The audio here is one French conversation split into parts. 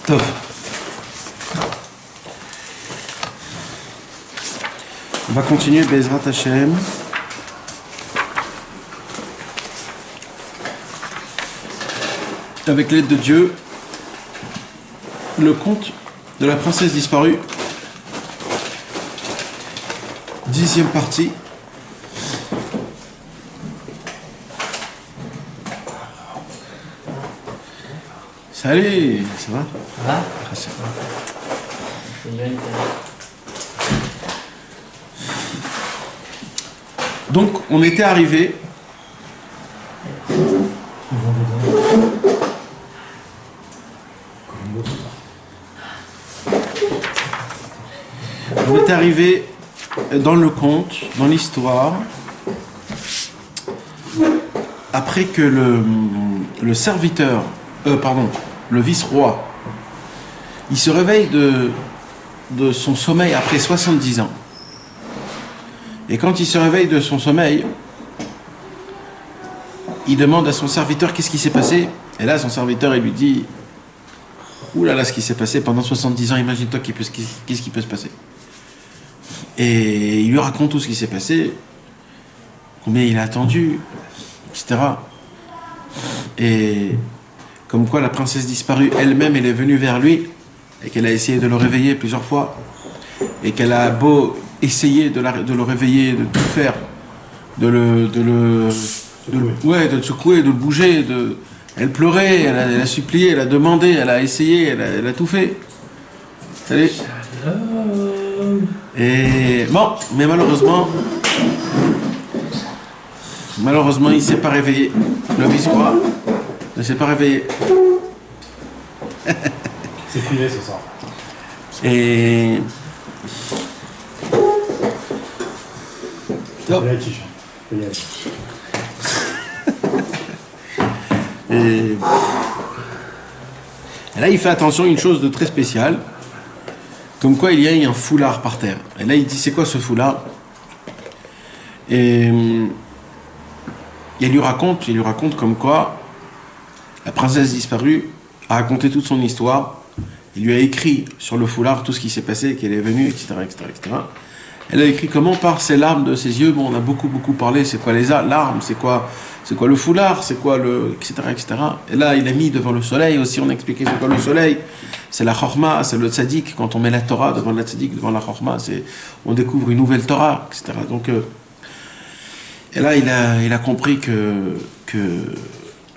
Tov. On va continuer Bezrat Hashem. Avec l'aide de Dieu, le conte de la princesse disparue, 10e partie. Salut, ça va? Ça va? Merci. Donc, on était arrivé. On était arrivé dans le conte, dans l'histoire, après que le serviteur, le vice-roi, il se réveille de son sommeil après 70 ans. Et quand il se réveille de son sommeil, il demande à son serviteur qu'est-ce qui s'est passé. Et là, son serviteur, il lui dit « Ouh là là, ce qui s'est passé pendant 70 ans, imagine-toi qu'est-ce qui peut se passer. » Et il lui raconte tout ce qui s'est passé, combien il a attendu, etc. Et comme quoi la princesse disparue elle-même, elle est venue vers lui et qu'elle a essayé de le réveiller plusieurs fois et qu'elle a beau essayer de le réveiller, de tout faire, de le secouer, de le bouger, elle pleurait, elle a supplié, elle a demandé, elle a essayé, elle a tout fait. Salut. Et bon, mais malheureusement, il ne s'est pas réveillé. Le vice-roi ne s'est pas réveillé. C'est privé ce soir. Et oh. Et là, il fait attention à une chose de très spéciale, comme quoi il y a un foulard par terre. Et là, il dit, c'est quoi ce foulard? Et il lui raconte comme quoi la princesse disparue a raconté toute son histoire. Il lui a écrit sur le foulard tout ce qui s'est passé, qu'elle est venue, etc., etc., etc. Elle a écrit comment? Par ses larmes de ses yeux. Bon, on a beaucoup parlé. C'est quoi les larmes? C'est quoi le foulard? C'est quoi le... etc., etc. Et là, il a mis devant le soleil aussi. On a expliqué c'est quoi le soleil. C'est la chorma, c'est le tzaddik. Quand on met la Torah devant la tzaddik, devant la chorma, on découvre une nouvelle Torah, etc. Donc, et là, il a compris que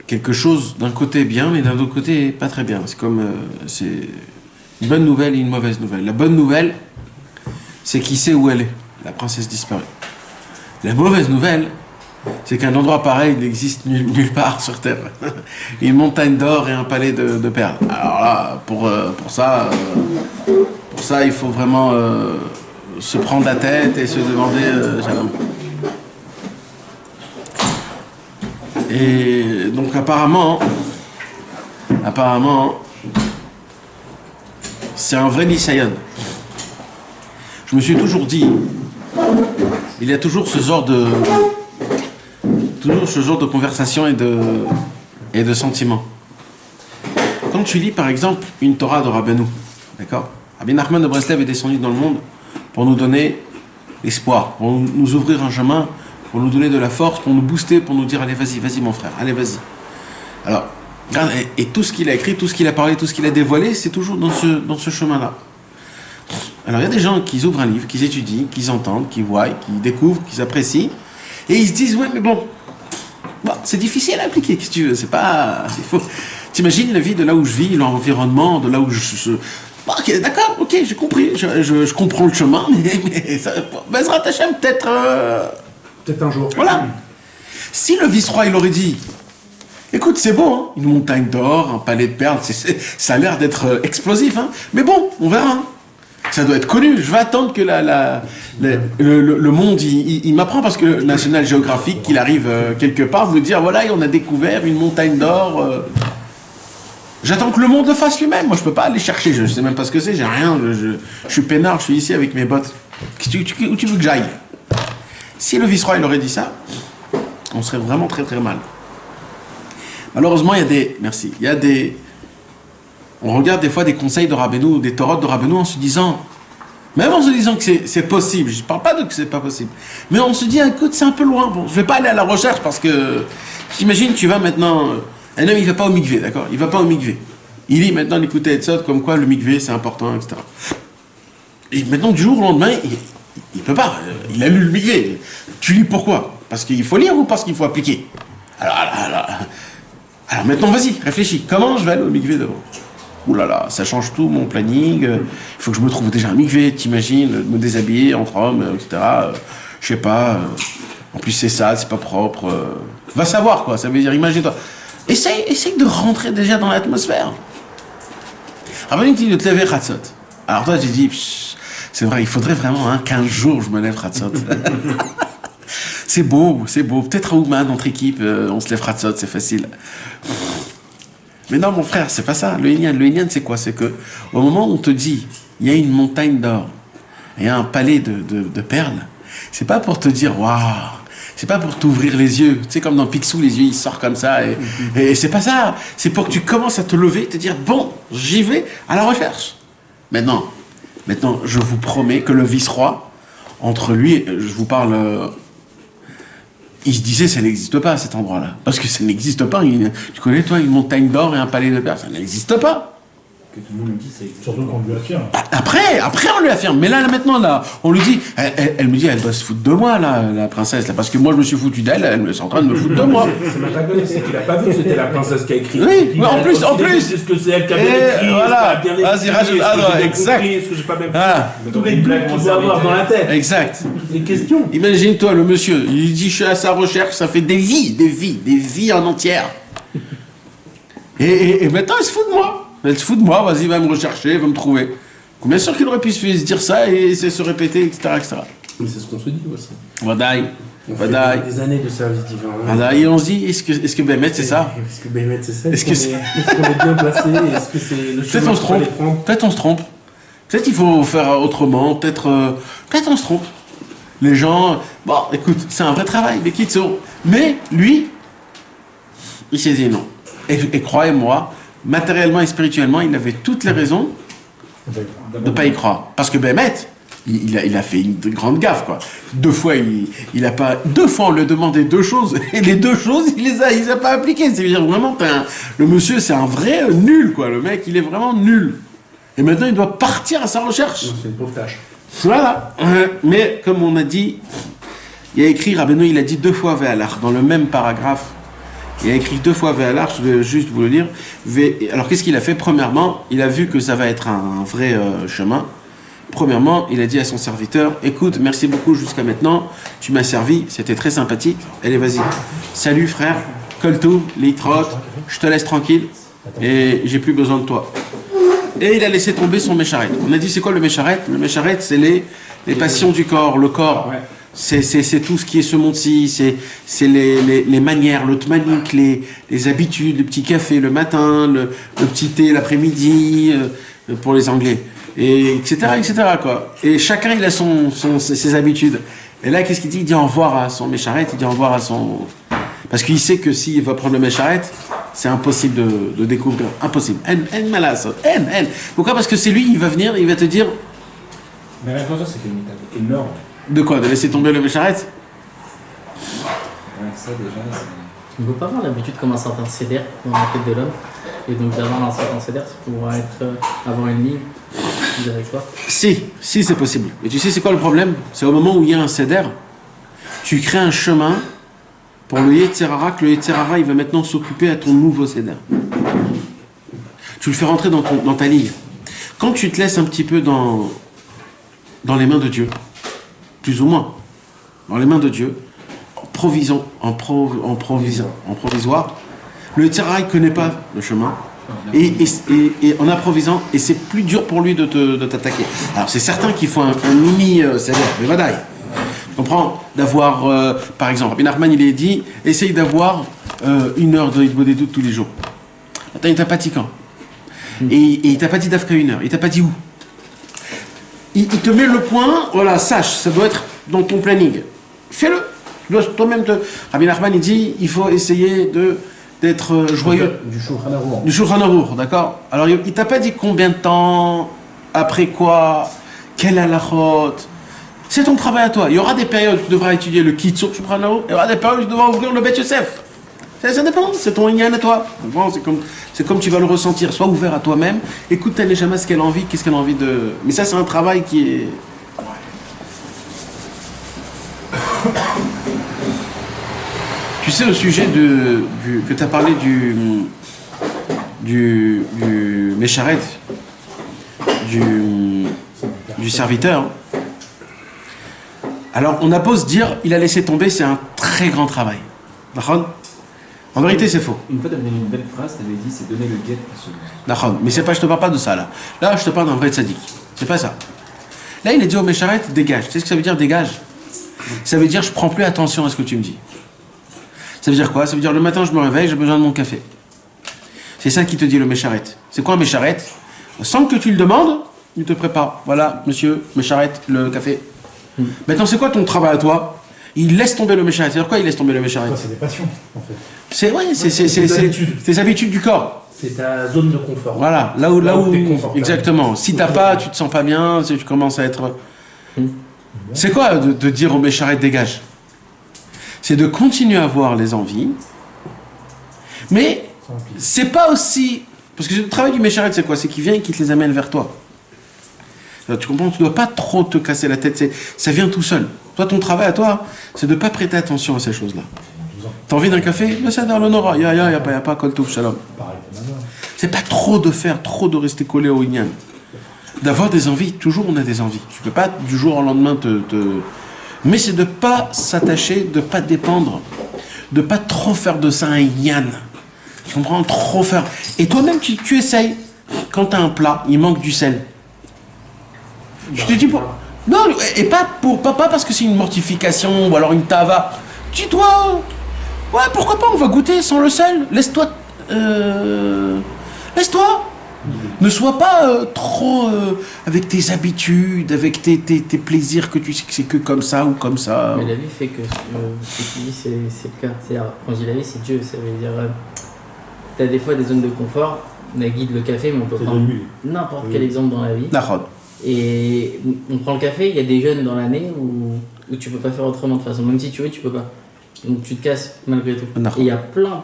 quelque chose d'un côté bien, mais d'un autre côté pas très bien. C'est comme c'est une bonne nouvelle et une mauvaise nouvelle. La bonne nouvelle, c'est qu'il sait où elle est, la princesse disparue. La mauvaise nouvelle, c'est qu'un endroit pareil n'existe nulle part sur Terre. Une montagne d'or et un palais de perles. Alors là, pour ça, il faut vraiment se prendre la tête et se demander Shalom. Et donc apparemment, c'est un vrai Nisayon. Je me suis toujours dit, il y a toujours ce genre de conversation et de sentiments. Quand tu lis par exemple une Torah de Rabbeinu, d'accord? Rabbi Nachman de Breslev est descendu dans le monde pour nous donner l'espoir, pour nous ouvrir un chemin, pour nous donner de la force, pour nous booster, pour nous dire allez vas-y mon frère, allez vas-y. Alors, et tout ce qu'il a écrit, tout ce qu'il a parlé, tout ce qu'il a dévoilé, c'est toujours dans ce chemin-là. Alors il y a des gens qui ouvrent un livre, qui étudient, qui entendent, qui voient, qui découvrent, qui apprécient, et ils se disent ouais mais bon, c'est difficile à appliquer, qu'est-ce que tu veux, c'est pas... T'imagines la vie de là où je vis, l'environnement, de là où je... Ok, d'accord, ok, j'ai compris, je comprends le chemin, mais ça... Bezrat Hashem, peut-être un jour. Voilà. Si le vice-roi, il aurait dit, écoute, c'est beau, hein, une montagne d'or, un palais de perles, ça a l'air d'être explosif, hein, mais bon, on verra. Hein. Ça doit être connu. Je vais attendre que le monde, il m'apprend, parce que le National Geographic, qu'il arrive quelque part, vous dire, voilà, on a découvert une montagne d'or. J'attends que le monde le fasse lui-même. Moi, je peux pas aller chercher. Je sais même pas ce que c'est. J'ai rien. Je suis peinard. Je suis ici avec mes bottes. Où tu veux que j'aille? Si le vice-roi il aurait dit ça, on serait vraiment très très mal. Malheureusement, il y a des on regarde des fois des conseils de Rabbeinu, des Torahs de Rabbeinu en se disant, même en se disant que c'est possible, je ne parle pas de que c'est pas possible, mais on se dit, écoute, c'est un peu loin, bon, je ne vais pas aller à la recherche parce que, t'imagines, tu vas maintenant, un homme il ne va pas au mikvé, d'accord? Il ne va pas au mikvé. Il lit maintenant l'écouter Etzot comme quoi le mikvé c'est important, etc. Et maintenant, du jour au lendemain, il ne peut pas, il a lu le mikvé. Tu lis pourquoi? Parce qu'il faut lire ou parce qu'il faut appliquer? Alors maintenant, vas-y, réfléchis. Comment je vais aller au mikvé d'abord? Ouh là là, ça change tout, mon planning. Il faut que je me trouve déjà un mikvé, t'imagines, me déshabiller entre hommes, etc. Je sais pas. En plus, c'est sale, c'est pas propre. Va savoir, quoi. Ça veut dire, imagine-toi. Essaye de rentrer déjà dans l'atmosphère. Avant, il dit de te lever Khatsot. Alors toi, j'ai dit, c'est vrai, il faudrait vraiment 15 jours je me lève Khatsot. C'est beau. Peut-être à Ouman, notre équipe, on se lève Khatsot, c'est facile. Mais non, mon frère, c'est pas ça. Le Inyan, c'est quoi? C'est que au moment où on te dit, il y a une montagne d'or, il y a un palais de perles, c'est pas pour te dire, waouh, c'est pas pour t'ouvrir les yeux. Tu sais, comme dans Picsou, les yeux, ils sortent comme ça. Et c'est pas ça. C'est pour que tu commences à te lever et te dire, bon, j'y vais à la recherche. Maintenant, je vous promets que le vice-roi, entre lui, je vous parle... il se disait ça n'existe pas cet endroit-là. Parce que ça n'existe pas. Tu connais toi une montagne d'or et un palais de perles? Ça n'existe pas. Que tout le monde le dit, ça existe. Surtout qu'on lui affirme. Après on lui affirme. Mais là maintenant, on lui dit, elle me dit, elle doit se foutre de moi, là, la princesse, là, parce que moi je me suis foutu d'elle, elle est en train de me foutre de moi. C'est ma dragonne, c'est qu'il a pas vu que c'était la princesse qui a écrit. Oui, mais en plus. C'est ce que c'est elle qui a bien écrit. Voilà. Vas-y, rajoute. Exact. Est-ce que j'ai pas bien compris? Ah. Tous les blagues qu'on doit avoir dans la tête. Exact. Les questions. Imagine-toi, le monsieur, il dit, je suis à sa recherche, ça fait des vies en entière. Et maintenant, elle se fout de moi. Elle se fout de moi, vas-y, va me rechercher, va me trouver. Bien sûr qu'il aurait pu se dire ça et se répéter, etc. Mais c'est ce qu'on se dit aussi. Vadaï. On fait des années de service divin. Vadaï, et on se dit, est-ce que Bémet, c'est ça? Est-ce que Bémet, c'est ça? Est-ce qu'on est bien placé? Est-ce que c'est le chemin? Peut-être on se trompe. Peut-être il faut faire autrement. Peut-être on se trompe. Les gens... Bon, écoute, c'est un vrai travail, mais Mais lui, il s'est dit non. Et croyez-moi, matériellement et spirituellement, il avait toutes les raisons de ne pas y croire. Parce que Bémet, il a fait une grande gaffe, quoi. Deux fois, on lui a demandé 2 choses, et les 2 choses, il les a pas appliquées. C'est-à-dire, vraiment, le monsieur, c'est un vrai nul, quoi. Le mec, il est vraiment nul. Et maintenant, il doit partir à sa recherche. C'est une pauvre tâche. Voilà. Mais, comme on a dit, il y a écrit, Rabbeinu, il a dit 2 fois Ve'alach, dans le même paragraphe. Il a écrit 2 fois Ve'alach, je vais juste vous le dire. Alors, qu'est-ce qu'il a fait? Premièrement, il a vu que ça va être un vrai chemin. Premièrement, il a dit à son serviteur, écoute, merci beaucoup jusqu'à maintenant, tu m'as servi, c'était très sympathique. Allez, vas-y. Salut frère, Koltou, Litrot, je te laisse tranquille et j'ai plus besoin de toi. Et il a laissé tomber son mécharet. On a dit, c'est quoi le mécharet? Le mécharet, c'est les passions du corps, le corps. Ouais. C'est tout ce qui est ce monde-ci, c'est les manières, l'automanique, les habitudes, le petit café le matin, le petit thé l'après-midi, pour les Anglais, et etc., quoi. Et chacun, il a ses habitudes. Et là, qu'est-ce qu'il dit? Il dit au revoir à son mécharet, il dit au revoir à son... Parce qu'il sait que s'il va prendre le mécharet, c'est impossible de découvrir. Impossible. En. Pourquoi? Parce que c'est lui, il va venir, il va te dire... Mais la chose, c'est qu'il est énorme. De quoi? De laisser tomber le mécharet? Ouais, ça déjà, c'est... On ne peut pas avoir l'habitude comme un certain cédère dans la tête de l'homme. Et donc d'avoir un certain cédère, c'est pouvoir avoir une ligne directoire. Si, c'est possible. Mais tu sais, c'est quoi le problème? C'est au moment où il y a un cédère, tu crées un chemin pour le Yetzirara, que le Yetzirara, il va maintenant s'occuper à ton nouveau cédère. Tu le fais rentrer dans ta ligne. Quand tu te laisses un petit peu dans les mains de Dieu, plus ou moins, dans les mains de Dieu, en provisoire, le Yetzirara, il ne connaît pas le chemin, et en improvisant, et c'est plus dur pour lui de t'attaquer. Alors c'est certain qu'il faut un mini cédère, mais vadaï. Tu comprends? D'avoir, par exemple, Rabbi Nachman, il est dit, essaye d'avoir 1 heure de Hitbodedut tous les jours. Attends, il t'a pas dit quand? Et il t'a pas dit d'Afka 1 heure, il t'a pas dit où? Il te met le point, voilà, sache, ça doit être dans ton planning. Fais-le. Tu dois toi-même Rabbi Nachman, il dit, il faut essayer de d'être joyeux. Du Shulchan Aruch. Du Shulchan Aruch, d'accord. Alors, il t'a pas dit combien de temps, après quoi, quel halachot. C'est ton travail à toi. Il y aura des périodes où tu devras étudier le Kitzur Shulchan Aruch, il y aura des périodes où tu devras ouvrir le Bet Yosef. Ça dépend, c'est ton inyan à toi. Bon, c'est comme tu vas le ressentir. Sois ouvert à toi-même. Écoute ta neshama ce qu'elle a envie, qu'est-ce qu'elle a envie de... Mais ça, c'est un travail qui est... Tu sais, au sujet que tu as parlé du Mécharet, du serviteur. Alors, on a beau se dire, il a laissé tomber, c'est un très grand travail. D'accord ? En vérité, c'est faux. Une fois, tu avais une belle phrase, tu avais dit c'est donner le guet à celui. D'accord, mais c'est pas, je te parle pas de ça là. Là, je te parle d'un vrai tzaddik. C'est pas ça. Là, il a dit au Mécharet, dégage. Tu sais ce que ça veut dire, dégage? Ça veut dire, je prends plus attention à ce que tu me dis. Ça veut dire quoi? Ça veut dire, le matin, je me réveille, j'ai besoin de mon café. C'est ça qui te dit le Mécharet. C'est quoi un Mécharet? Sans que tu le demandes, il te prépare. Voilà, monsieur, Mécharet, le café. Maintenant, c'est quoi ton travail à toi? Il laisse tomber le Mécharet. C'est-à-dire quoi, il laisse tomber le Mécharet? C'est des passions, en fait. C'est tes habitudes du corps. C'est ta zone de confort. Voilà, là où t'es confortable. exactement. Si t'as pas, tu te sens pas bien, si tu commences à être... C'est quoi de dire au Mécharet dégage? C'est de continuer à avoir les envies, mais c'est pas aussi... Parce que le travail du Mécharet, c'est quoi? C'est qu'il vient et qu'il te les amène vers toi. Alors, tu comprends? Tu dois pas trop te casser la tête, ça vient tout seul. Toi, ton travail à toi, c'est de pas prêter attention à ces choses-là. T'as envie d'un café? Mais c'est dans l'honora. Y a pas kol tov shalom. C'est pas trop de rester collé au inyan. D'avoir des envies, toujours on a des envies. Tu peux pas du jour au lendemain Mais c'est de pas s'attacher, de pas dépendre, de pas trop faire de ça un inyan. Tu comprends? Trop faire. Et toi-même, tu essayes. Quand t'as un plat, il manque du sel. Je te dis pour... Non, et pas parce que c'est une mortification ou alors une tava. Dis-toi... Ouais, pourquoi pas, on va goûter sans le sel. Laisse-toi. Ne sois pas trop avec tes habitudes, avec tes plaisirs que tu sais que c'est que comme ça ou comme ça. Mais la vie fait que ce que tu dis, c'est le cas. C'est-à-dire, quand je dis la vie, c'est Dieu. Ça veut dire, t'as des fois des zones de confort. On a guide le café, mais on peut prendre n'importe quel exemple dans la vie. Et on prend le café, il y a des jeunes dans l'année où tu peux pas faire autrement de toute façon. Même si tu veux, tu peux pas. Donc tu te casses malgré tout. Et il y a plein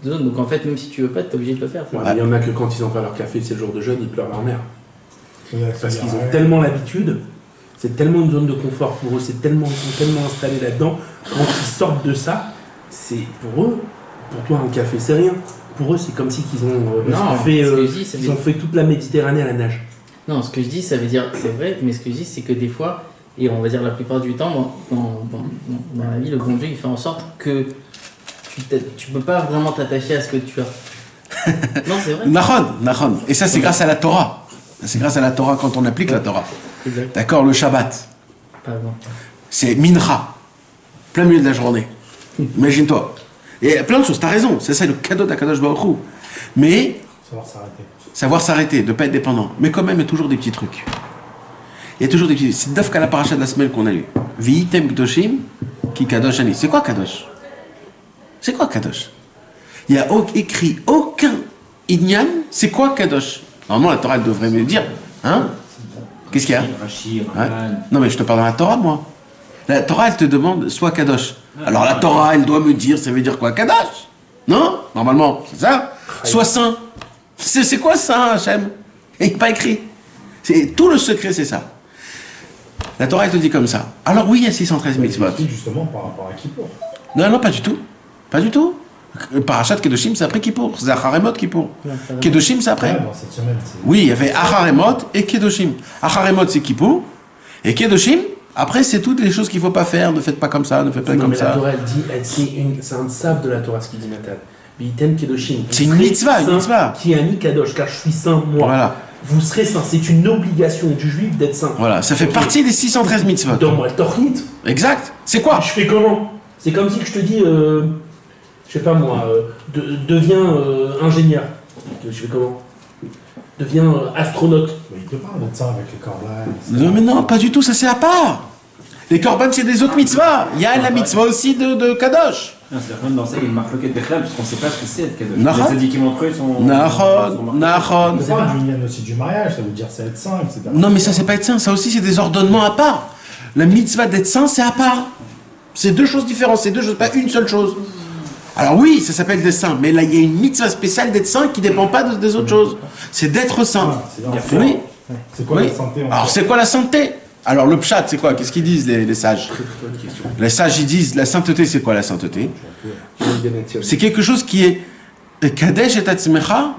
de zones. Donc en fait, même si tu veux pas, t'es obligé de le faire. Il y en a que quand ils ont pas leur café, c'est le jour de jeûne, ils pleurent leur mère. Parce qu'ils ont tellement l'habitude, c'est tellement une zone de confort pour eux, ils sont tellement installés là-dedans. Quand ils sortent de ça, c'est pour eux, pour toi un café c'est rien. Pour eux, c'est comme si qu'ils ont fait toute la Méditerranée à la nage. Non, ce que je dis, ça veut dire, c'est vrai, mais ce que je dis, c'est que des fois, et on va dire la plupart du temps, dans la vie, le bon Dieu, il fait en sorte que tu peux pas vraiment t'attacher à ce que tu as. Non, c'est vrai. Nahon. Et ça, c'est grâce à la Torah. C'est grâce à la Torah quand on applique la Torah. Exact. D'accord, le Shabbat. Pardon. C'est mincha. Plein milieu de la journée. Imagine-toi. Et plein de choses, t'as raison. C'est ça le cadeau d'Akadosh Baruch Hu. Mais... Savoir s'arrêter, de ne pas être dépendant. Mais quand même, il y a toujours des petits trucs. Il y a toujours des petits... C'est d'Afka la paracha de la semaine qu'on a lu. Vi'item Kdoshim ki Kadosh Ani. C'est quoi Kadosh? C'est quoi Kadosh? Il n'y a écrit aucun Inyan. C'est quoi Kadosh? Normalement, la Torah, elle devrait me le dire. Hein? Qu'est-ce qu'il y a? Non, mais je te parle dans la Torah, moi. La Torah, elle te demande soit Kadosh. Alors la Torah, elle doit me dire, ça veut dire quoi? Kadosh? Non? Normalement, c'est ça? Soit saint. C'est quoi ça, Hachem? Il n'est pas écrit. Tout le secret, c'est ça. La Torah, elle te dit comme ça. Alors oui, il y a 613 mitzvot. Justement par rapport à Kippour. Non, pas du tout. Pas du tout. Parashat Kedoshim, c'est après Kippour. C'est Acharemot Kippour. Kedoshim, c'est après. Ouais, bon, cette semaine, oui, il y avait Acharemot et Kedoshim. Acharemot, c'est Kippour. Et Kedoshim, après, c'est toutes les choses qu'il ne faut pas faire. Ne faites pas comme ça, ne faites pas comme ça. La Torah, elle dit, c'est un sav de la Torah, ce qu'il dit Nathan. C'est une mitzvah, Qui a mis Kadosh, car je suis saint, moi. Voilà. Vous serez saint. C'est une obligation du juif d'être saint. Voilà, ça fait partie des 613 mitzvot. Donne-moi le tornit. Exact. C'est quoi? Je fais comment? C'est comme si je te dis, je sais pas moi, deviens ingénieur. Je fais comment? Deviens astronaute. Mais il te parle de ça avec les corbanes. Non, mais non, pas du tout, ça c'est à part. Les korban, c'est des autres mitzvahs. Il y a la mitzvah aussi de Kadosh. C'est-à-dire même dans ça, il y a une marque loquette Bechlal, parce qu'on ne sait pas ce que c'est être Kadosh. Nahon. Les tzadikim entre eux, ils sont. Nahon. C'est pas du lien aussi du mariage, ça veut dire c'est être saint, etc. Non, mais ça, c'est pas être saint. Ça aussi, c'est des ordonnements à part. La mitzvah d'être saint, c'est à part. C'est deux choses différentes. C'est deux choses, pas une seule chose. Alors oui, ça s'appelle des saints, mais là, il y a une mitzvah spéciale d'être saint qui ne dépend pas des autres choses. C'est d'être saint. Oui. C'est quoi la santé? Alors, c'est quoi la sainteté? Alors, le pshat, c'est quoi? Qu'est-ce qu'ils disent, les sages? Les sages, ils disent, la sainteté, c'est quoi la sainteté? C'est quelque chose qui est kadesh et tatzmecha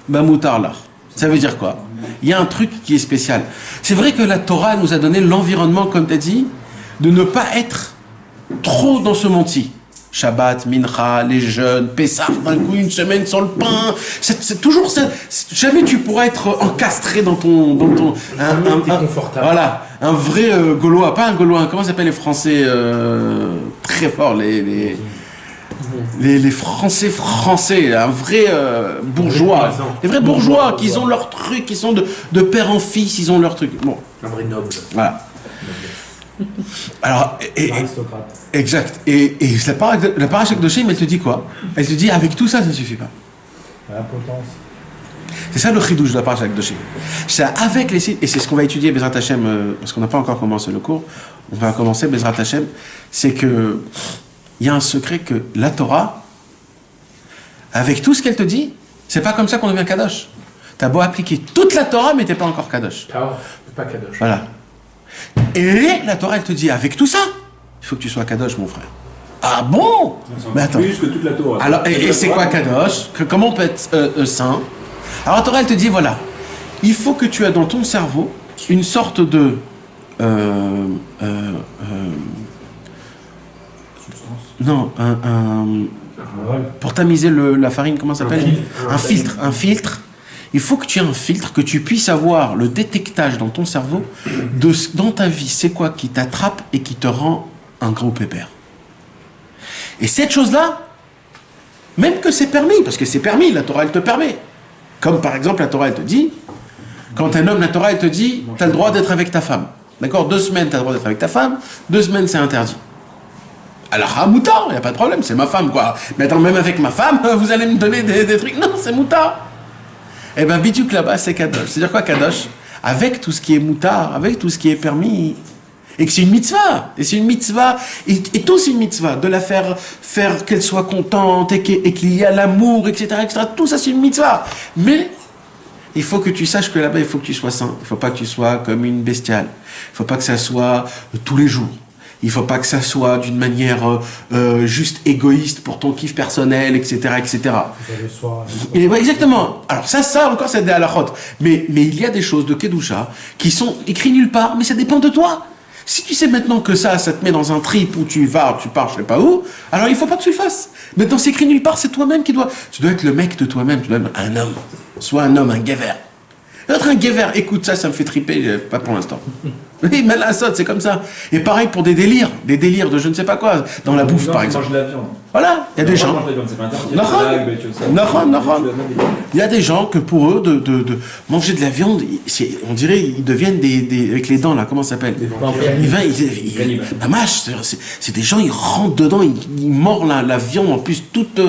bamutar lach. Ça veut dire quoi? Il y a un truc qui est spécial. C'est vrai que la Torah nous a donné l'environnement, comme tu as dit, de ne pas être trop dans ce monde-ci. Shabbat, Mincha, les jeûnes, Pessah, d'un coup une semaine sans le pain. C'est toujours ça. Jamais tu pourras être encastré dans ton confortable. Voilà, un vrai Gaulois, pas un Gaulois. Comment s'appellent les Français très forts, les Français, un vrai bourgeois. Les vrais bourgeois qui ont leur truc, ils sont de père en fils, ils ont leur truc. Bon. Un vrai noble. Voilà. Alors, exact. Et la paracha Kedoshim, elle te dit quoi? Elle te dit, avec tout ça, ça ne suffit pas. La potence. C'est ça le chidouche de la paracha Kedoshim. C'est avec les sites, et c'est ce qu'on va étudier, Bezrat Hashem, parce qu'on n'a pas encore commencé le cours, on va commencer, Bezrat Hashem, c'est que il y a un secret que la Torah, avec tout ce qu'elle te dit, c'est pas comme ça qu'on devient Kadosh. T'as beau appliquer toute la Torah, mais t'es pas encore Kadosh. Pas Kadosh. Voilà. Et la Torah, elle te dit, avec tout ça, il faut que tu sois Kadosh, mon frère. Ah bon? Mais attends. Plus que toute la Torah. Alors, et c'est quoi Kadosh? Comment on peut être saint? Alors la Torah, elle te dit, voilà, il faut que tu aies dans ton cerveau une sorte de... non, pour tamiser la farine, comment ça s'appelle? Un filtre. Il faut que tu aies un filtre, que tu puisses avoir le détectage dans ton cerveau de dans ta vie, c'est quoi qui t'attrape et qui te rend un gros pépère. Et cette chose-là, même que c'est permis, parce que c'est permis, la Torah elle te permet. Comme par exemple la Torah elle te dit, quand un homme, la Torah elle te dit, tu as le droit d'être avec ta femme. D'accord? 2 semaines tu as le droit d'être avec ta femme, 2 semaines c'est interdit. Alors, ah, moutard, il n'y a pas de problème, c'est ma femme quoi. Mais attends, même avec ma femme, vous allez me donner des trucs. Non, c'est moutard. Eh bien, Bidiouk là-bas, c'est Kadosh. C'est-à-dire quoi, Kadosh? Avec tout ce qui est moutard, avec tout ce qui est permis, et que c'est une mitzvah. Et c'est une mitzvah, et tout c'est une mitzvah. De la faire qu'elle soit contente, et qu'il y a l'amour, etc., etc. Tout ça, c'est une mitzvah. Mais, il faut que tu saches que là-bas, il faut que tu sois saint. Il ne faut pas que tu sois comme une bestiale. Il ne faut pas que ça soit tous les jours. Il ne faut pas que ça soit d'une manière juste égoïste pour ton kiff personnel, etc., etc. Et, ouais, exactement. Alors ça encore, c'est des halachot. Mais il y a des choses de Kedusha qui sont écrites nulle part, mais ça dépend de toi. Si tu sais maintenant que ça te met dans un trip où tu pars, je sais pas où, alors il ne faut pas que tu le fasses. Maintenant, c'est écrit nulle part, c'est toi-même qui dois... Tu dois être le mec de toi-même, tu dois être un homme. Sois un homme, un gever. Être un gever, écoute, ça me fait triper, pas pour l'instant. Oui, mais la saute, c'est comme ça. Et pareil pour des délires de je ne sais pas quoi, dans la bouffe par exemple. Mange de la viande. Voilà, il y a des gens. Il y a des gens que pour eux, de manger de la viande, on dirait, ils deviennent avec les dents là, comment ça s'appelle? La mâche, c'est des gens, ils rentrent dedans, ils mordent la viande en plus toute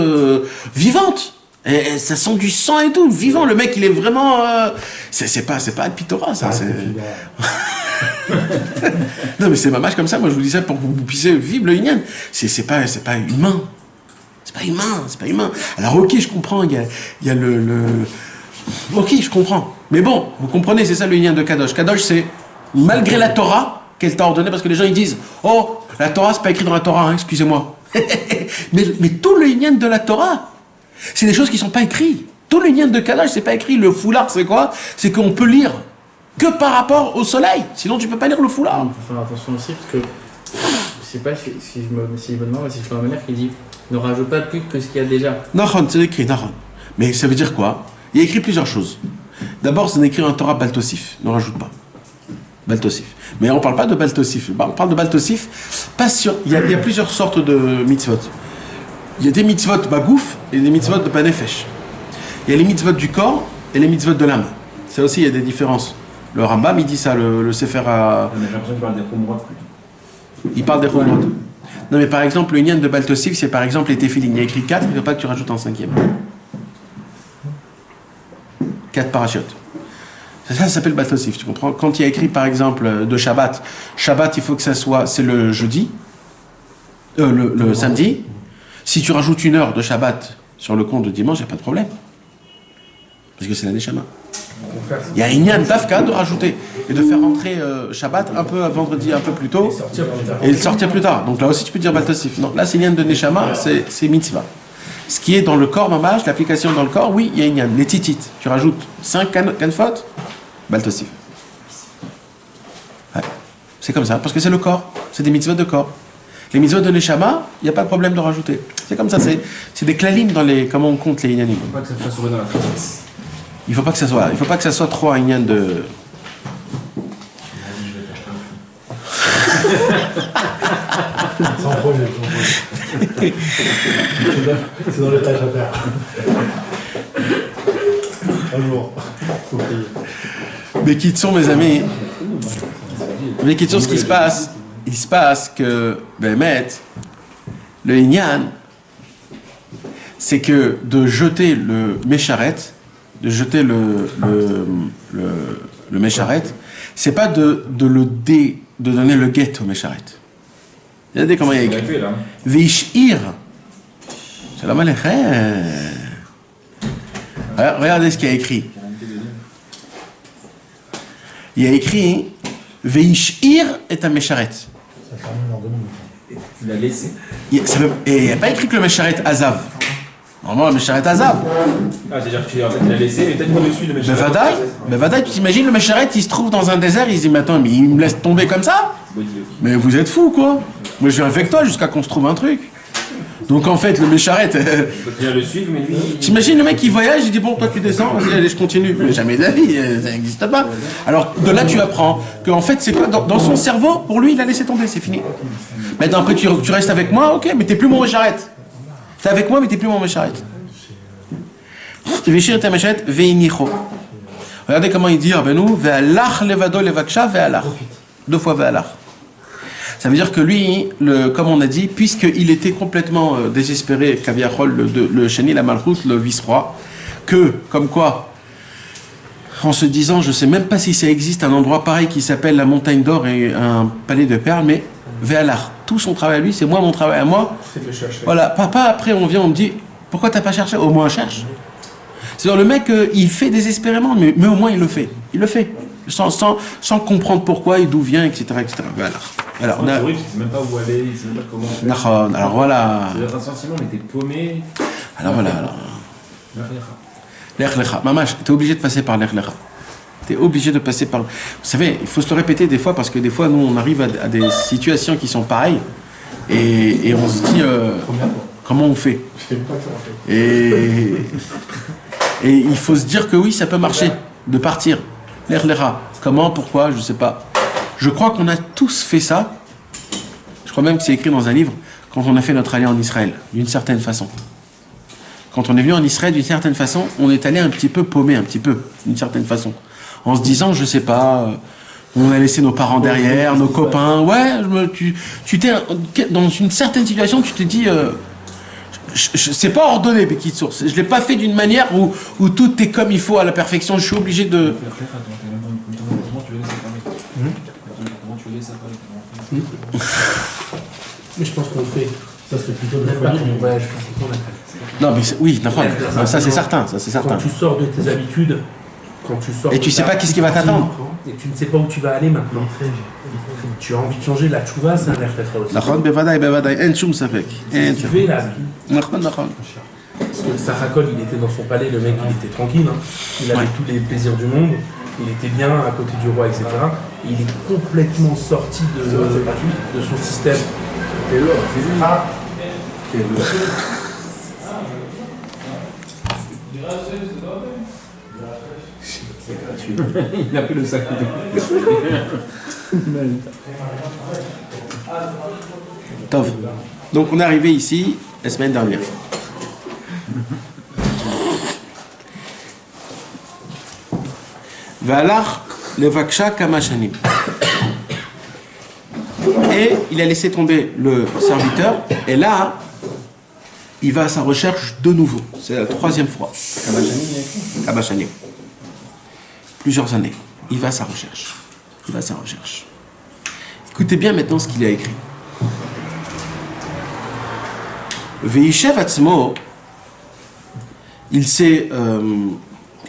vivante. Et ça sent du sang et tout, vivant. Le mec, il est vraiment. C'est pas Alpitora, ça. Non, mais c'est ma mâche comme ça. Moi, je vous dis ça pour que vous puissiez vivre le Inyan. C'est pas humain. C'est pas humain. Alors, ok, je comprends. Il y a le. Ok, je comprends. Mais bon, vous comprenez, c'est ça le Inyan de Kadosh. Kadosh, c'est malgré la Torah qu'elle t'a ordonné, parce que les gens ils disent, oh, la Torah, c'est pas écrit dans la Torah, hein, excusez-moi. mais tout le Inyan de la Torah. C'est des choses qui ne sont pas écrites. Tout le lien de Kadosh, c'est pas écrit. Le foulard, c'est quoi? C'est qu'on peut lire que par rapport au soleil. Sinon, tu peux pas lire le foulard. Il faut faire attention aussi, parce que je sais pas si je me demande, si je vois ma mère qui dit ne rajoute pas plus que ce qu'il y a déjà. Nahon, c'est écrit, Nahon. Mais ça veut dire quoi? Il y a écrit plusieurs choses. D'abord, c'est écrit un Torah Baltosif. Ne rajoute pas. Baltosif. Mais on ne parle pas de Baltosif. On parle de Baltosif. Pas sûr. Il y a plusieurs sortes de mitzvot. Il y a des mitzvot bagouf et des mitzvot de panefesh. Il y a les mitzvot du corps et les mitzvot de l'âme. Ça aussi, il y a des différences. Le Rambam, il dit ça, le Sefer à... J'ai l'impression qu'il parle des chumrot plutôt. Il parle des chumrot. Non, mais par exemple, le Inyan de Baltosif, c'est par exemple les téphilines. Il y a écrit 4, il ne veut pas que tu rajoutes un 5e. 4 parachutes. Ça s'appelle Baltosif, tu comprends? Quand il y a écrit par exemple de Shabbat, Shabbat, il faut que ça soit, c'est le jeudi, le samedi. Si tu rajoutes 1 heure de Shabbat sur le compte de dimanche, il n'y a pas de problème. Parce que c'est la Neshama. Il y a Inyan Dafka de rajouter et de faire rentrer Shabbat un peu vendredi un peu plus tôt et sortir plus tard. Donc là aussi tu peux dire Baltosif. Non, là c'est Inyan de Neshama, c'est mitzvah. Ce qui est dans le corps mamage, l'application dans le corps, oui, il y a Inyan. Les titites, tu rajoutes 5 canfot, Baltosif. Ouais. C'est comme ça, parce que c'est le corps, c'est des mitzvot de corps. Les mitzvot de Neshama, il n'y a pas de problème de rajouter. C'est comme ça, c'est des klalim dans les comment on compte les Inyanim. Il ne faut pas que ça fasse dans la trace. Il faut pas que ça soit trop un Inyan de. Sans projet. C'est dans les tâches à faire. Un jour. Mais qui sont mes amis. Mais qui sont ce qui se passe. Il se passe que Bémet, le Inyan, c'est que de jeter le Mécharet, de jeter le Mécharet, c'est pas de donner le guet au Mécharet. Regardez comment il y a écrit. Vishir. Shalom Aleichem. Regardez ce qu'il y a écrit. Il y a écrit Veishir et un Mécharet. Ça termine en 2 minutes. Tu l'as laissé. Et il n'y a pas écrit que le Mécharet Azav. Normalement, le Mécharet Azav. Ah, c'est-à-dire que tu l'as laissé et peut-être par-dessus le Mécharet. Mais Vadaï, tu t'imagines, le Mécharet, il se trouve dans un désert, il se dit, mais attends, mais il me laisse tomber comme ça? Mais vous êtes fous, quoi. Moi, je viens avec toi jusqu'à qu'on se trouve un truc. Donc, en fait, le Mécharet... Tu viens le suivre, mais lui... T'imagines, le mec, il voyage, il dit, bon, toi, tu descends, vas-y, allez, je continue. Mais jamais de la vie, ça n'existe pas. Alors, de là, tu apprends qu'en fait, c'est quoi? Dans son cerveau, pour lui, il a laissé tomber, c'est fini. Maintenant, après, tu restes avec moi, ok, mais t'es plus mon Mécharet. T'es avec moi, mais t'es plus mon Mécharet. Regardez comment il dit, Rabbeinu, ve'alach levado levaksha ve'alach. 2 fois ve'alach. Ça veut dire que lui, comme on a dit, puisqu'il était complètement désespéré, Kaviachol, le Sheni, la Malchut, le vice-roi, que, comme quoi, en se disant, je ne sais même pas si ça existe un endroit pareil qui s'appelle la montagne d'or et un palais de perles, mais ve'alach. Tout son travail à lui, c'est moi, mon travail à moi. Voilà, papa, après on vient, on me dit, pourquoi t'as pas cherché? Au moins cherche. C'est-à-dire le mec, il fait désespérément, mais au moins il le fait. Il le fait. Sans comprendre pourquoi et d'où vient, etc. Voilà. Alors, c'est horrible, tu sais même pas où aller, tu sais même pas comment faire. Alors voilà. C'est un sentiment, mais t'es paumé. Alors voilà. L'Ech Lecha. Mamash, t'es obligé de passer par l'Ech Lecha. T'es obligé de passer par... Vous savez, il faut se le répéter des fois, parce que des fois, nous, on arrive à des situations qui sont pareilles, et on se dit, comment on fait? Et il faut se dire que oui, ça peut marcher, de partir. L'Ech Lecha. Comment, pourquoi, je sais pas. Je crois qu'on a tous fait ça. Je crois même que c'est écrit dans un livre, quand on a fait notre allée en Israël, d'une certaine façon. Quand on est venu en Israël, d'une certaine façon, on est allé un petit peu paumé, d'une certaine façon. En se disant, je sais pas, on a laissé nos parents derrière, nos copains. Ouais, tu t'es dans une certaine situation, tu te dis, c'est pas ordonné, Bekit Source. Je l'ai pas fait d'une manière où tout est comme il faut à la perfection. Je suis obligé de. Mais je pense qu'on le fait. Ça, c'est plutôt de la famille. Ouais, je pense qu'on l'a fait. Non, mais oui, ça c'est certain, Quand tu sors de tes habitudes, et tu sais pas qu'est-ce qui va t'attendre. Et tu ne sais pas où tu vas aller maintenant. Tu as envie de changer, la tchouva, c'est un air très aussi. Nachon, bevadaï, en choum safek. Tu fais la vie. Nachon. Parce que Sarrakol, il était dans son palais, le mec, il était tranquille. Hein. Il avait tous les plaisirs du monde. Il était bien à côté du roi, etc. Et il est complètement sorti de son système. Et là, c'est lui. C'est gratuit. Il a pris le sac de Tov. Donc on est arrivé ici la semaine dernière. Valach levaksha kama shanim. Et il a laissé tomber le serviteur. Et là, il va à sa recherche de nouveau. C'est la 3e fois. Kabachani. Plusieurs années. Il va à sa recherche. Écoutez bien maintenant ce qu'il a écrit. Veishev Atzmo, il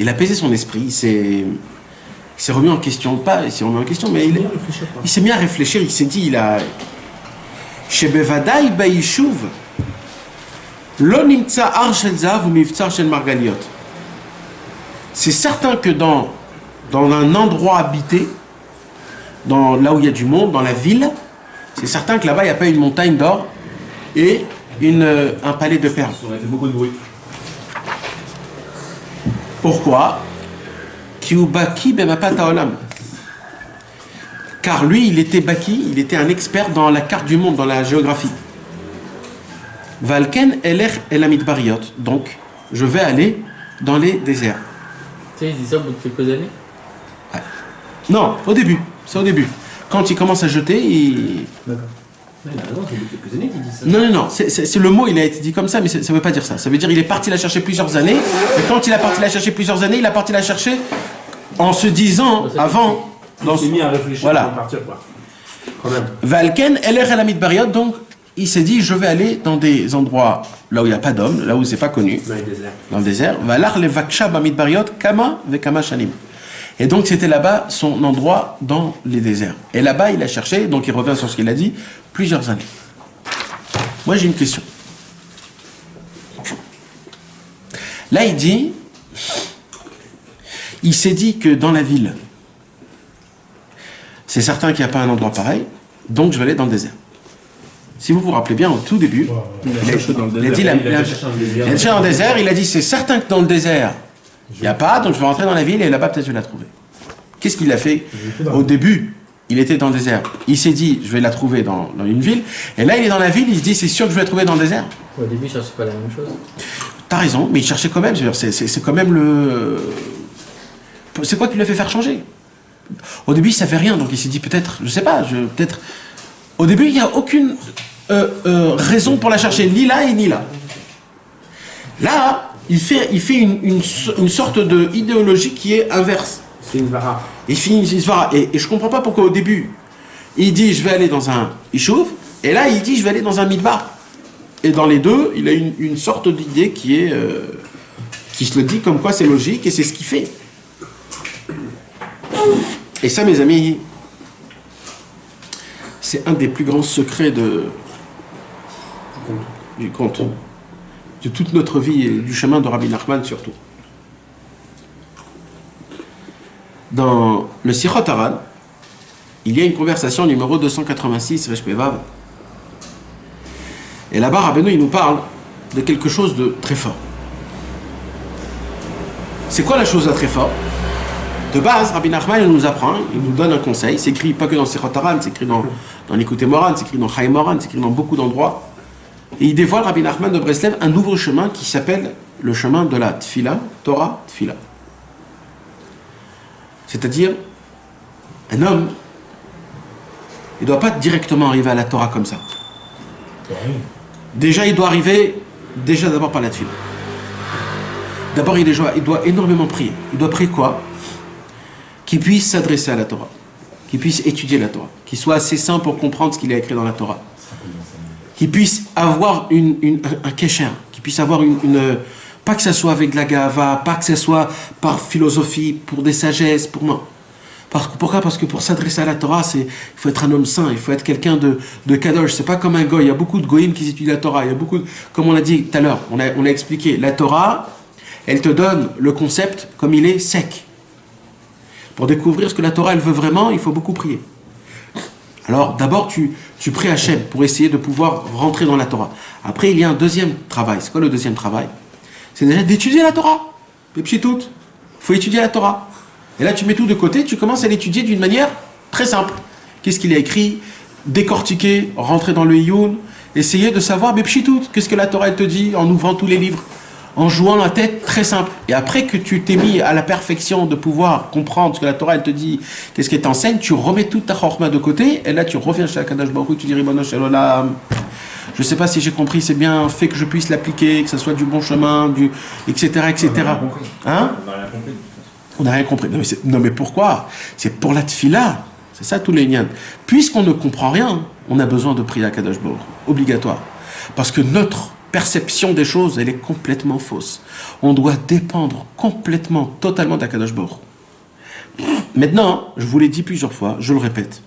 a pesé son esprit, il s'est remis en question, mais il s'est mis à réfléchir, il s'est dit, Shebevadai Baishuv, Lo Nimtza Ar Shel Zav ou Mivtzar Shel Margaliot. C'est certain que dans un endroit habité, là où il y a du monde, dans la ville, c'est certain que là-bas il n'y a pas une montagne d'or et un palais de perles. On a fait beaucoup de bruit. Pourquoi? Car lui, il était un expert dans la carte du monde, dans la géographie. Valken Eler Elamid Bariot. Donc, je vais aller dans les déserts. Tu sais, il dit ça au bout de quelques années? Ouais. Non, au début. C'est au début. Quand il commence à jeter, D'accord. Il a raison, c'est au bout de quelques années qu'il dit ça. Non. C'est le mot, il a été dit comme ça, mais ça ne veut pas dire ça. Ça veut dire qu'il est parti la chercher plusieurs années. Et quand il a parti la chercher plusieurs années, il a parti la chercher en se disant avant. Il s'est mis à réfléchir voilà. avant de partir, quoi. Quand même. Valken Eler Elamid Bariot, donc il s'est dit je vais aller dans des endroits là où il n'y a pas d'hommes, là où c'est pas connu. Dans le désert. Valar le Vaksha Bamid Bariot, Kama Vekama Shanim. Et donc c'était là-bas son endroit dans les déserts. Et là-bas il a cherché, donc il revient sur ce qu'il a dit, plusieurs années. Moi j'ai une question. Là il s'est dit que dans la ville, c'est certain qu'il n'y a pas un endroit pareil, donc je vais aller dans le désert. Si vous vous rappelez bien, au tout début, il a cherché dans le désert, il a dit c'est certain que dans le désert, il n'y a pas, donc je vais rentrer dans la ville et là-bas peut-être je vais la trouver. Qu'est-ce qu'il a fait? Au début, il était dans le désert. Il s'est dit je vais la trouver dans une ville. Et là il est dans la ville, il se dit c'est sûr que je vais la trouver dans le désert. Au début il ne cherchait pas la même chose. T'as raison, mais il cherchait quand même. C'est quand même le... C'est quoi qui lui a fait faire changer? Au début il ne savait rien, donc il s'est dit peut-être, je sais pas, peut-être... Au début il n'y a aucune raison pour la chercher, ni là et ni là. Là, il fait une sorte d'idéologie qui est inverse. C'est une vara. Il fait une svara. Et je comprends pas pourquoi au début, il dit je vais aller dans un Ishuv, et là il dit je vais aller dans un Midbar. Et dans les deux, il a une sorte d'idée qui se le dit comme quoi c'est logique et c'est ce qu'il fait. Et ça, mes amis, c'est un des plus grands secrets du conte. De toute notre vie et du chemin de Rabbi Nachman surtout. Dans le Sichot Haran, il y a une conversation numéro 286, Resh Pevav. Et là-bas, Rabbeinu, il nous parle de quelque chose de très fort. C'est quoi la chose de très fort? De base, Rabbi Nachman, il nous apprend, il nous donne un conseil. C'est écrit pas que dans Sichot Haran, c'est écrit dans l'Ikutei Moharan, c'est écrit dans Chaim Moharan, c'est écrit dans beaucoup d'endroits. Et il dévoile, Rabbi Nachman de Breslev, un nouveau chemin qui s'appelle le chemin de la Tfila, Torah Tfila. C'est-à-dire, un homme, il ne doit pas directement arriver à la Torah comme ça. Déjà, il doit arriver, d'abord par la Tfila. D'abord, il doit énormément prier. Il doit prier quoi? Qu'il puisse s'adresser à la Torah, qu'il puisse étudier la Torah, qu'il soit assez sain pour comprendre ce qu'il a écrit dans la Torah, qu'il puisse avoir un kesher, qu'il puisse avoir pas que ça soit avec de la gava, pas que ça soit par philosophie, pour des sagesses, pour moi. Pourquoi? Parce que pour s'adresser à la Torah, il faut être un homme saint, il faut être quelqu'un de kadosh. C'est pas comme un goy. Il y a beaucoup de goyim qui étudient la Torah. Il y a beaucoup, comme on l'a dit tout à l'heure, on a expliqué, la Torah, elle te donne le concept comme il est sec. Pour découvrir ce que la Torah elle veut vraiment, il faut beaucoup prier. Alors d'abord tu pries Hachem pour essayer de pouvoir rentrer dans la Torah. Après il y a un deuxième travail. C'est quoi le deuxième travail? C'est déjà d'étudier la Torah. Il faut étudier la Torah. Et là tu mets tout de côté, tu commences à l'étudier d'une manière très simple. Qu'est-ce qu'il a écrit? Décortiquer, rentrer dans le Iyun, essayer de savoir qu'est-ce que la Torah elle te dit en ouvrant tous les livres, en jouant la tête très simple. Et après que tu t'es mis à la perfection de pouvoir comprendre ce que la Torah elle te dit, qu'est-ce qu'elle t'enseigne, tu remets toute ta chorma de côté, et là tu reviens chez Akadosh Baruch Hu, tu dis Ribono Shel Olam, je sais pas si j'ai compris, c'est bien fait que je puisse l'appliquer, que ce soit du bon chemin, etc., etc. Hein? On n'a rien compris. Non mais pourquoi? C'est pour la tfila. C'est ça tous les liens. Puisqu'on ne comprend rien, on a besoin de prier à Kadosh Baruch Hu, obligatoire. Parce que notre perception des choses, elle est complètement fausse. On doit dépendre complètement, totalement d'Akadosh Baruch Hu. Maintenant, je vous l'ai dit plusieurs fois, je le répète.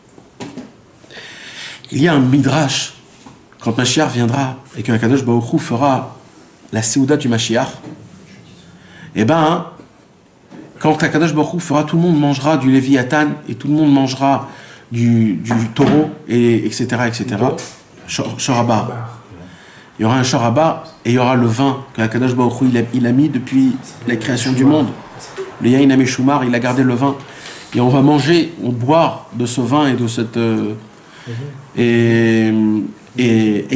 Il y a un midrash, quand Mashiach viendra et que Akadosh Baruch Hu fera la Séouda du Mashiach, quand Akadosh Baruch Hu fera, tout le monde mangera du Léviathan et tout le monde mangera du taureau, etc. Shorabar. Il y aura un shorabar et il y aura le vin que Akadosh Baruch Hu il a mis depuis la création du monde. Le Yain Ameshumar, il a gardé le vin. Et on va manger, on boire de ce vin et de cette... Et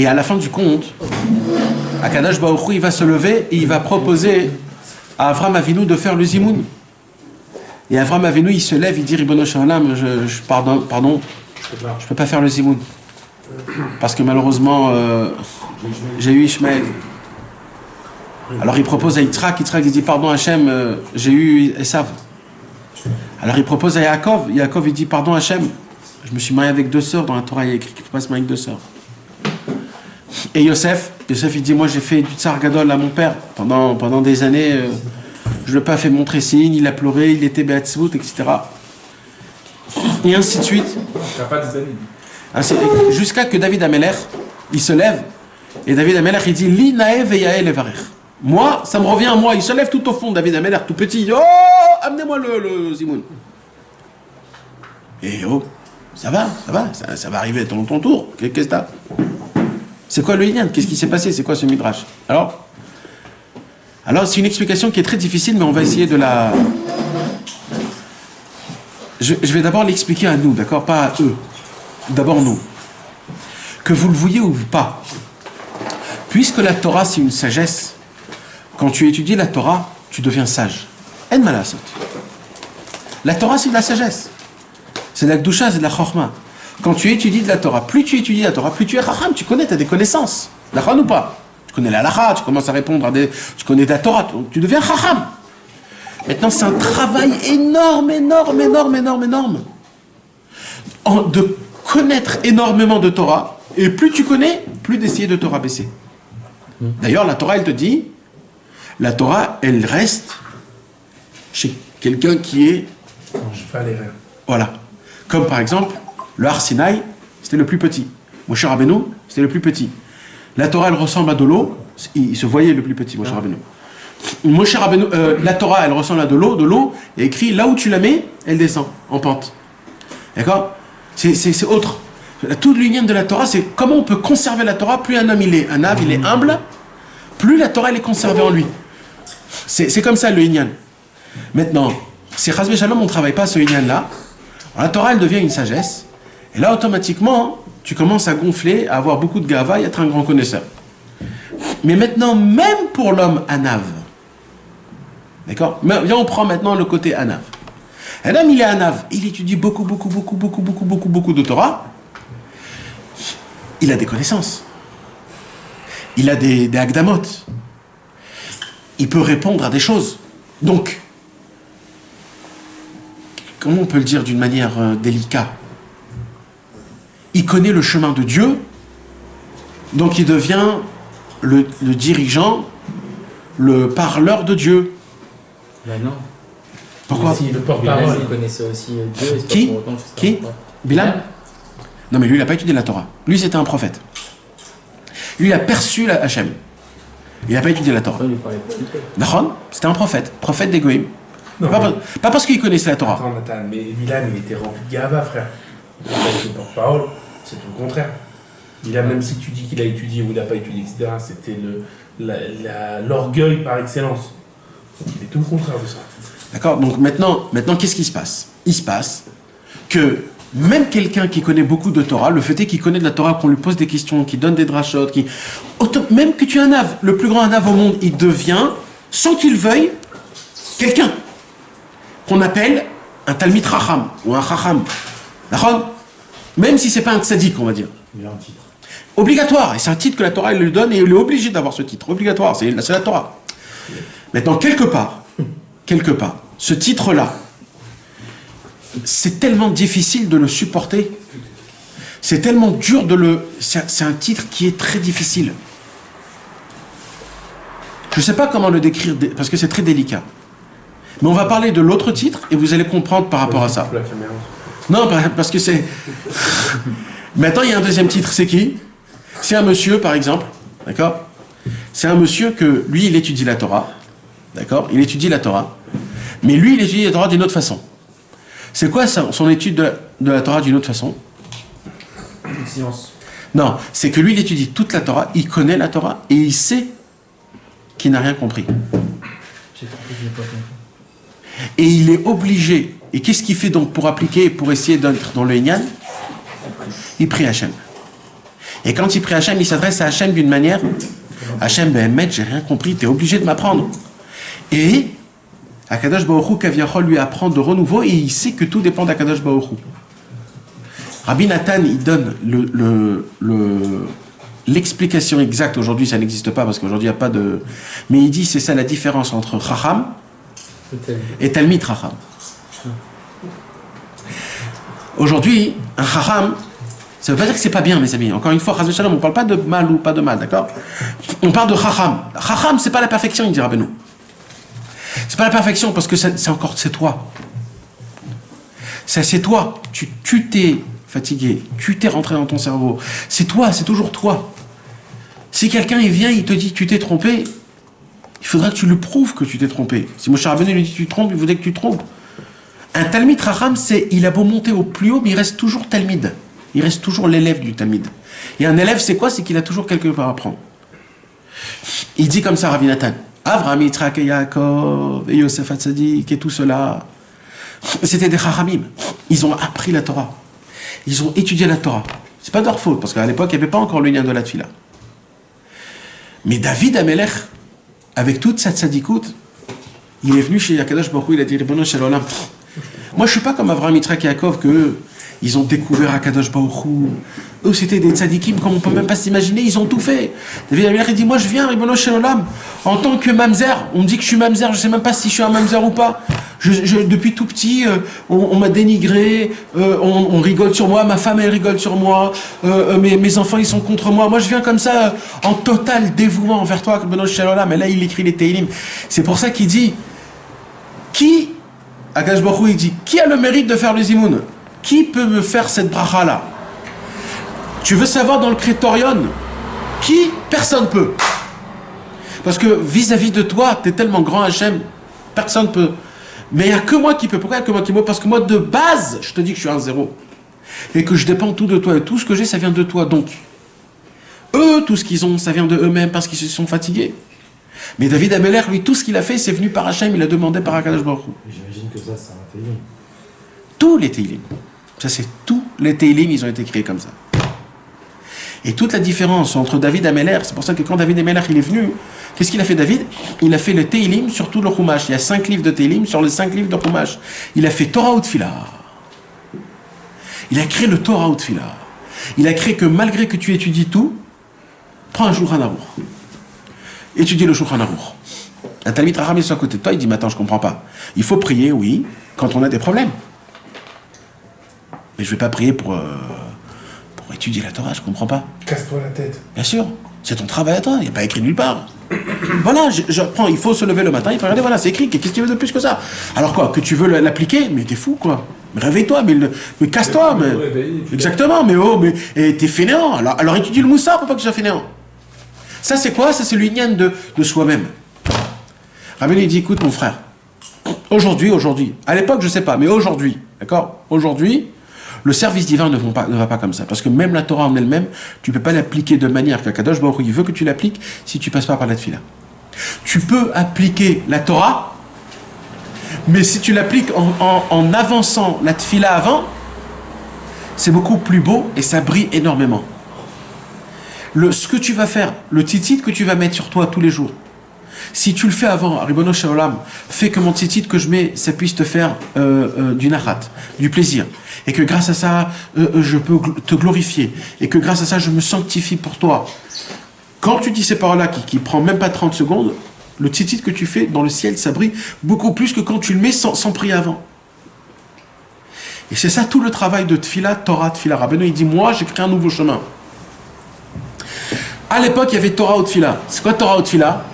à la fin du compte, Akadosh Baruch Hu, il va se lever et il va proposer à Avram Avinu de faire le zimoun. Et Avram Avinu, il se lève, il dit Ribono Shel Olam, pardon, je peux pas faire le zimoun. Parce que malheureusement, j'ai eu Ishmael. Alors il propose à Yitzhak, il dit pardon Hachem, j'ai eu Esav. Alors il propose à Yaakov, il dit pardon Hachem, je me suis marié avec 2 sœurs, dans la Torah il y a écrit qu'il ne faut pas se marier avec 2 sœurs. Et Yosef il dit moi j'ai fait du tsar gadol à mon père pendant des années, je ne l'ai pas fait montrer signe, il a pleuré, il était beatzvut, etc. Et ainsi de suite. Tu n'as pas des amis. Jusqu'à que David Amelech, il se lève, et David Amelech, il dit Li naev et yael evarer. Moi, ça me revient à moi. Il se lève tout au fond, David Amelech, tout petit. Oh, amenez-moi le zimoun. Et oh, ça va arriver ton tour. Qu'est-ce que t'as? C'est quoi le lien? Qu'est-ce qui s'est passé? C'est quoi ce midrash? Alors, c'est une explication qui est très difficile, mais on va essayer de la... Je vais d'abord l'expliquer à nous, d'accord? Pas à eux. D'abord nous. Que vous le vouliez ou pas. Puisque la Torah, c'est une sagesse, quand tu étudies la Torah, tu deviens sage. En malasot. La Torah, c'est de la sagesse. C'est de la Gdusha, c'est de la Chorma. Quand tu étudies de la Torah, plus tu étudies la Torah, plus tu es Chacham, tu connais, tu as des connaissances. D'accord ou pas? Tu connais la Lacha, tu commences à répondre à des... Tu connais la Torah, tu deviens Chacham. Maintenant, c'est un travail énorme. De connaître énormément de Torah, et plus tu connais, plus d'essayer de te rabaisser. D'ailleurs, la Torah, elle te dit, la Torah, elle reste chez quelqu'un qui est... Voilà. Comme par exemple, le Har Sinaï, c'était le plus petit. Moshe Rabbeinu, c'était le plus petit. La Torah, elle ressemble à de l'eau. Il se voyait le plus petit, Moshe Rabbeinu. La Torah, elle ressemble à de l'eau, et écrit, là où tu la mets, elle descend en pente. D'accord? C'est autre. Toute l'union de la Torah, c'est comment on peut conserver la Torah. Plus un homme il est humble, plus la Torah elle est conservée en lui. C'est comme ça le Inyan. Maintenant, si Chazvé Shalom on ne travaille pas ce Inyan-là, la Torah elle devient une sagesse, et là automatiquement, tu commences à gonfler, à avoir beaucoup de gava et être un grand connaisseur. Mais maintenant, même pour l'homme Anav, d'accord? Viens, on prend maintenant le côté Anav. Un homme, il est Anav, il étudie beaucoup de Torah, il a des connaissances, il a des Hakdamot, il peut répondre à des choses. Donc, comment on peut le dire d'une manière délicate? Il connaît le chemin de Dieu, donc il devient le dirigeant, le parleur de Dieu. Ben non. Pourquoi? Le porte-parole. Il connaissait aussi Dieu. Qui Bilam? Non mais lui il n'a pas étudié la Torah. Lui c'était un prophète. Lui il a perçu la Hachem. Il n'a pas étudié la Torah. D'accord? C'était un prophète des Goïm. Pas parce qu'il connaissait la Torah. Attends, Nathan, mais Bilam il était rempli de gava, frère. Il n'a pas été porte-parole, c'est tout le contraire. Bilam, même si tu dis qu'il a étudié ou il n'a pas étudié, etc., c'était l'orgueil par excellence. Il est tout le contraire de ça. D'accord? Donc maintenant qu'est-ce qui se passe? Il se passe que même quelqu'un qui connaît beaucoup de Torah, le fait est qu'il connaît de la Torah, qu'on lui pose des questions, qu'il donne des drashot, même que tu es un ave, le plus grand ave au monde, il devient, sans qu'il veuille, quelqu'un qu'on appelle un Talmid Chacham ou un Chacham. D'accord ? Même si c'est pas un tzaddik, on va dire. Il a un titre. Obligatoire, et c'est un titre que la Torah elle lui donne et il est obligé d'avoir ce titre. Obligatoire, c'est la Torah. Maintenant, quelque part, ce titre-là, c'est tellement difficile de le supporter. C'est tellement dur de le... C'est un titre qui est très difficile. Je ne sais pas comment le décrire, parce que c'est très délicat. Mais on va parler de l'autre titre et vous allez comprendre par rapport à ça. Non, parce que c'est... Maintenant, il y a un deuxième titre, c'est qui ? C'est un monsieur, par exemple, d'accord ? C'est un monsieur que, lui, il étudie la Torah, d'accord ? Il étudie la Torah, mais lui, il étudie la Torah d'une autre façon. C'est quoi son étude de la Torah d'une autre façon ? Une science. Non, c'est que lui, il étudie toute la Torah, il connaît la Torah, et il sait qu'il n'a rien compris. J'ai compris, je n'ai pas compris. Et il est obligé, et qu'est-ce qu'il fait donc pour appliquer, pour essayer d'être dans le Inyan ? Il prie Hachem. Et quand il prie Hachem, il s'adresse à Hachem d'une manière, Hachem, ben, j'ai rien compris, tu es obligé de m'apprendre. Et Akadosh Baruch Hu, Kaviachol, lui apprend de renouveau, et il sait que tout dépend d'Akadosh Baruch Hu. Rabbi Nathan, il donne l'explication exacte. Aujourd'hui, ça n'existe pas, parce qu'aujourd'hui, il n'y a pas de... Mais il dit, c'est ça la différence entre Chacham et Talmid Chacham. Aujourd'hui, un Chacham, ça ne veut pas dire que c'est pas bien, mes amis. Encore une fois, Chaz v'Shalom, on ne parle pas de mal ou pas de mal, d'accord ? On parle de Chacham. Chacham, c'est pas la perfection, il dit Rabbeinu. C'est pas la perfection parce que c'est toi. C'est toi. Tu t'es fatigué, tu t'es rentré dans ton cerveau. C'est toi, c'est toujours toi. Si quelqu'un il vient, il te dit tu t'es trompé, il faudra que tu lui prouves que tu t'es trompé. Si Moshe Rabbeinu lui dit tu te trompes, il voudrait que tu te trompes. Un Talmid Chacham, il a beau monter au plus haut, mais il reste toujours Talmid. Il reste toujours l'élève du Talmid. Et un élève, c'est quoi ? C'est qu'il a toujours quelque part à apprendre. Il dit comme ça, Rabbi Nathan, Avraham, Yitzhak et Yaakov, et Yosef Hatzadik, et tout cela, c'était des Chachamim. Ils ont appris la Torah. Ils ont étudié la Torah. C'est pas de leur faute, parce qu'à l'époque, il n'y avait pas encore le lien de la Tfila. Mais David Amelech, avec toute sa tzadikout, il est venu chez Akadosh Baruch Hu, il a dit Ribono shel olam. Moi, je suis pas comme Avraham, Yitzhak et Yaakov, que ils ont découvert Akadosh Baruch Hu. Eux, c'était des tzadikim, comme on peut même pas s'imaginer, ils ont tout fait. David Amelech, il dit, moi, je viens, Ribono shel olam, en tant que mamzer. On me dit que je suis mamzer, je sais même pas si je suis un mamzer ou pas. Depuis tout petit, on m'a dénigré, on rigole sur moi, ma femme, elle rigole sur moi, mes enfants, ils sont contre moi. Moi, je viens comme ça, en total dévouement envers toi, Ribono shel olam. Mais là, il écrit les Teilim. C'est pour ça qu'il dit, Akadosh Baruch Hu, il dit, qui a le mérite de faire le zimoun ? Qui peut me faire cette bracha-là ? Tu veux savoir dans le Crétorion ? Qui ? Personne peut. Parce que vis-à-vis de toi, tu es tellement grand Hachem, personne ne peut. Mais il n'y a que moi qui peux. Pourquoi il n'y a que moi qui peux ? Parce que moi, de base, je te dis que je suis un zéro. Et que je dépends tout de toi. Et tout ce que j'ai, ça vient de toi. Donc, eux, tout ce qu'ils ont, ça vient de eux-mêmes parce qu'ils se sont fatigués. Mais David Amelech, lui, tout ce qu'il a fait, c'est venu par Hachem, il a demandé par Akadosh Baruch Hu. J'imagine que ça, c'est un Teilim. Tous les Teilim. Ça, c'est tous les Teilim, ils ont été créés comme ça. Et toute la différence entre David Amelech, c'est pour ça que quand David Amelech, il est venu, qu'est-ce qu'il a fait, David ? Il a fait le Teilim sur tout le Chumash. Il y a 5 livres de Teilim sur les 5 livres de Chumash. Il a fait Torah ou Tfila. Il a créé le Torah ou Tfila. Il a créé que malgré que tu étudies tout, prends un Shulchan Aruch. Étudie le Shulchan Aruch. Un Talmid Chacham est sur à côté de toi, il dit, mais attends, je comprends pas. Il faut prier, oui, quand on a des problèmes. Mais je vais pas prier pour étudier la Torah, je comprends pas. Casse-toi la tête. Bien sûr, c'est ton travail à toi, il n'y a pas écrit nulle part. Voilà, j'apprends, il faut se lever le matin, il faut regarder, voilà, c'est écrit, qu'est-ce que tu veux de plus que ça ? Alors quoi, que tu veux l'appliquer ? Mais t'es fou, quoi. Mais réveille-toi, mais casse-toi, mais... Exactement, mais t'es fainéant. Alors étudie le Moussar pour pas que tu sois fainéant. Ça c'est quoi ? Ça c'est l'union de soi-même. Rabbeinu dit, écoute mon frère, aujourd'hui, à l'époque je sais pas, mais aujourd'hui, d'accord ? Aujourd'hui, le service divin ne va pas comme ça. Parce que même la Torah en elle-même, tu ne peux pas l'appliquer de manière qu'Akadosh Baruch Hu il veut que tu l'appliques si tu ne passes pas par la Tfila. Tu peux appliquer la Torah, mais si tu l'appliques en avançant la Tfila avant, c'est beaucoup plus beau et ça brille énormément. Ce que tu vas faire, le tzitzit que tu vas mettre sur toi tous les jours, si tu le fais avant, Ribono Shel Olam, fais que mon tzitzit que je mets, ça puisse te faire du nachat, du plaisir. Et que grâce à ça, je peux te glorifier. Et que grâce à ça, je me sanctifie pour toi. Quand tu dis ces paroles-là, qui prend même pas 30 secondes, le tzitzit que tu fais dans le ciel, ça brille beaucoup plus que quand tu le mets sans prier avant. Et c'est ça tout le travail de Tfila, Torah, Tfila. Rabbeinu, il dit, moi, j'ai créé un nouveau chemin. À l'époque, il y avait Torah ou Tfila. C'est quoi Torah ou Tfila?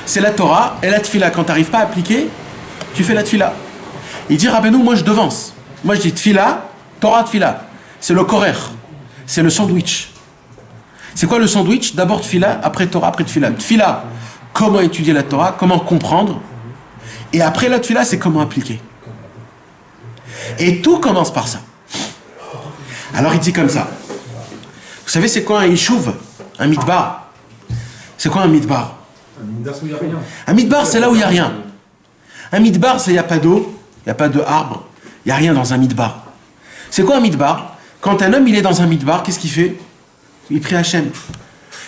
C'est la Torah et la Tfila. Quand tu n'arrives pas à appliquer, tu fais la Tfila. Il dit, Rabbeinu, moi, je devance. Moi, je dis Tfila, Torah, Tfila. C'est le korer. C'est le sandwich. C'est quoi le sandwich? D'abord Tfila, après Torah, après Tfila. Tfila, comment étudier la Torah, comment comprendre. Et après la Tfila, c'est comment appliquer. Et tout commence par ça. Alors il dit comme ça. Vous savez c'est quoi un Yishuv? Un midbar? C'est quoi un midbar? Un midbar, c'est là où il n'y a rien. Un midbar, c'est il n'y a pas d'eau, il n'y a pas de arbre, il n'y a rien dans un midbar. C'est quoi un midbar? Quand un homme il est dans un midbar, qu'est-ce qu'il fait? Il prie Hachem.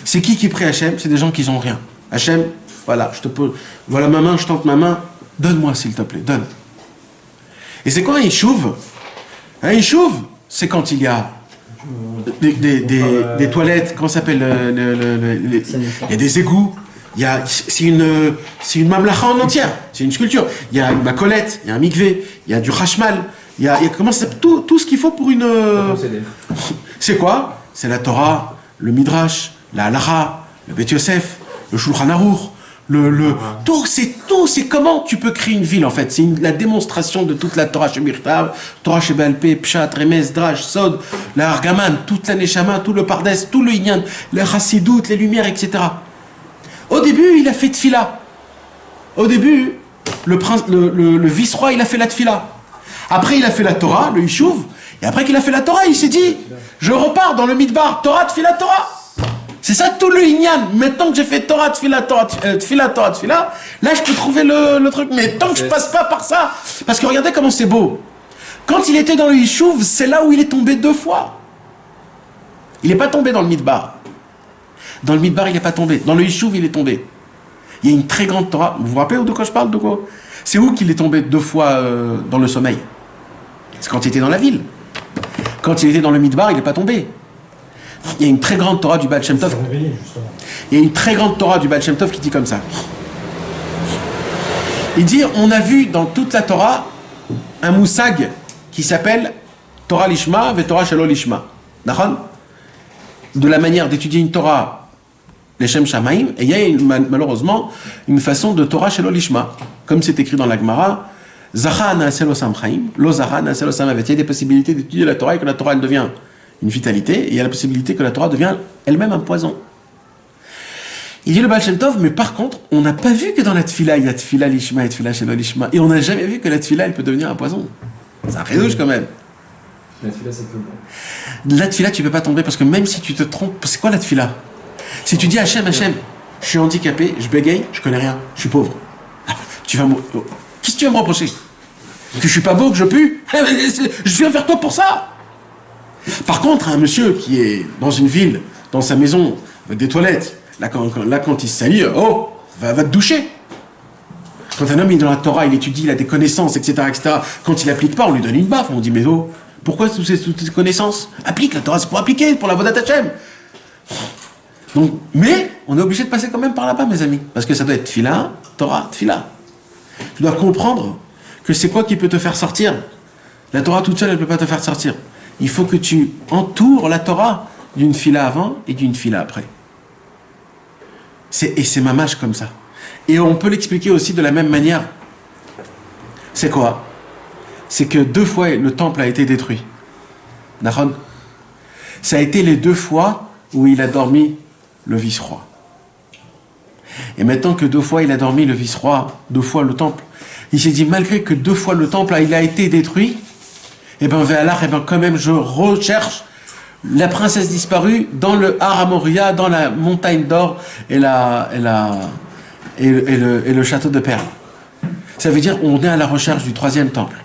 C'est qui prie Hachem? C'est des gens qui n'ont rien. Hachem, voilà, je te pose, voilà ma main, je tente ma main, donne-moi s'il te plaît, donne. Et c'est quoi un Yishuv? Un Yishuv, c'est quand il y a des toilettes, comment ça s'appelle, il y a des égouts, c'est une mamlacha en entière, c'est une sculpture. Il y a une macolette, il y a un mikvé, il y a du chashmal, il y a comment ça, tout ce qu'il faut pour une... C'est quoi? C'est la Torah, le Midrash, la Halacha, le Bet Yosef, le Shulchan Aruch, tout, c'est comment tu peux créer une ville en fait. C'est la démonstration de toute la Torah chez Birtav, Torah chez Balpé, Pshat, Remez, Drash, Sod, la Argaman, toute la Neshama, tout le Pardes, tout le Inyan, les Chassidout, les Lumières, etc. Au début, il a fait Tfila. Au début, le vice-roi, il a fait la Tfila. Après, il a fait la Torah, le Yishuv. Et après qu'il a fait la Torah, il s'est dit, je repars dans le Midbar, Torah, Tfila, Torah. C'est ça tout le Inyan. Maintenant que j'ai fait Torah, Tfila, Torah, Tfila, Torah, Tfila, là je peux trouver le truc. Mais tant que je passe pas par ça, parce que regardez comment c'est beau. Quand il était dans le Yishuv, c'est là où il est tombé 2 fois. Il n'est pas tombé dans le Midbar. Dans le Midbar, il n'est pas tombé. Dans le Yishuv, il est tombé. Il y a une très grande Torah. Vous vous rappelez de quoi je parle, de quoi? C'est où qu'il est tombé 2 fois dans le sommeil? C'est quand il était dans la ville. Quand il était dans le Midbar, il n'est pas tombé. Il y a une très grande Torah du Baal Shem Tov. Il y a une très grande Torah du Baal Shem Tov qui dit comme ça. Il dit, on a vu dans toute la Torah un moussag qui s'appelle Torah Lishma et Torah Shelo Lishma. D'accord? De la manière d'étudier une Torah Leshem Shamaim, et il y a malheureusement une façon de Torah Shelo Lishma. Comme c'est écrit dans la Gemara, Zacha Naaseh Lo Sam Chaim, Lo Zacha Naaseh Lo Sam Avet. Il y a des possibilités d'étudier la Torah et que la Torah elle devient une vitalité, et il y a la possibilité que la Torah devienne elle-même un poison. Il dit le Baal Shem Tov, mais par contre, on n'a pas vu que dans la Tfila, il y a Tfila Lishma et Tfila Shelo Lishma, et on n'a jamais vu que la Tfila, elle peut devenir un poison. C'est un rédouche quand même. La Tfila, c'est tout bon. La Tfila, tu peux pas tomber, parce que même si tu te trompes, c'est quoi la Tfila? Si tu dis Hachem, Hachem, je suis handicapé, je bégaye, je connais rien, je suis pauvre. Tu vas Qu'est-ce que tu vas me reprocher? Que je suis pas beau, que je pue? Je viens vers toi pour ça. Par contre, un monsieur qui est dans une ville, dans sa maison, avec des toilettes, là quand il se salit, oh, va te doucher. Quand un homme est dans la Torah, il étudie, il a des connaissances, etc., etc., quand il n'applique pas, on lui donne une baffe, on dit, mais oh, pourquoi toutes ces connaissances? Applique, la Torah, c'est pour appliquer, pour la Vodat Hashem. Donc, mais, on est obligé de passer quand même par là-bas, mes amis, parce que ça doit être Tfila, Torah, Tfila. Tu dois comprendre que c'est quoi qui peut te faire sortir. La Torah toute seule, elle ne peut pas te faire sortir. Il faut que tu entoures la Torah d'une fila avant et d'une fila après. Et c'est mamash comme ça. Et on peut l'expliquer aussi de la même manière. C'est quoi? C'est que 2 fois le temple a été détruit. Nahon. Ça a été les 2 fois où il a dormi le vice-roi. Et maintenant que 2 fois il a dormi le vice-roi, 2 fois le temple, il s'est dit malgré que 2 fois le temple il a été détruit, et bien quand même je recherche la princesse disparue dans le Har Moria, dans la montagne d'or et le château de perles. Ça veut dire on est à la recherche du 3e temple.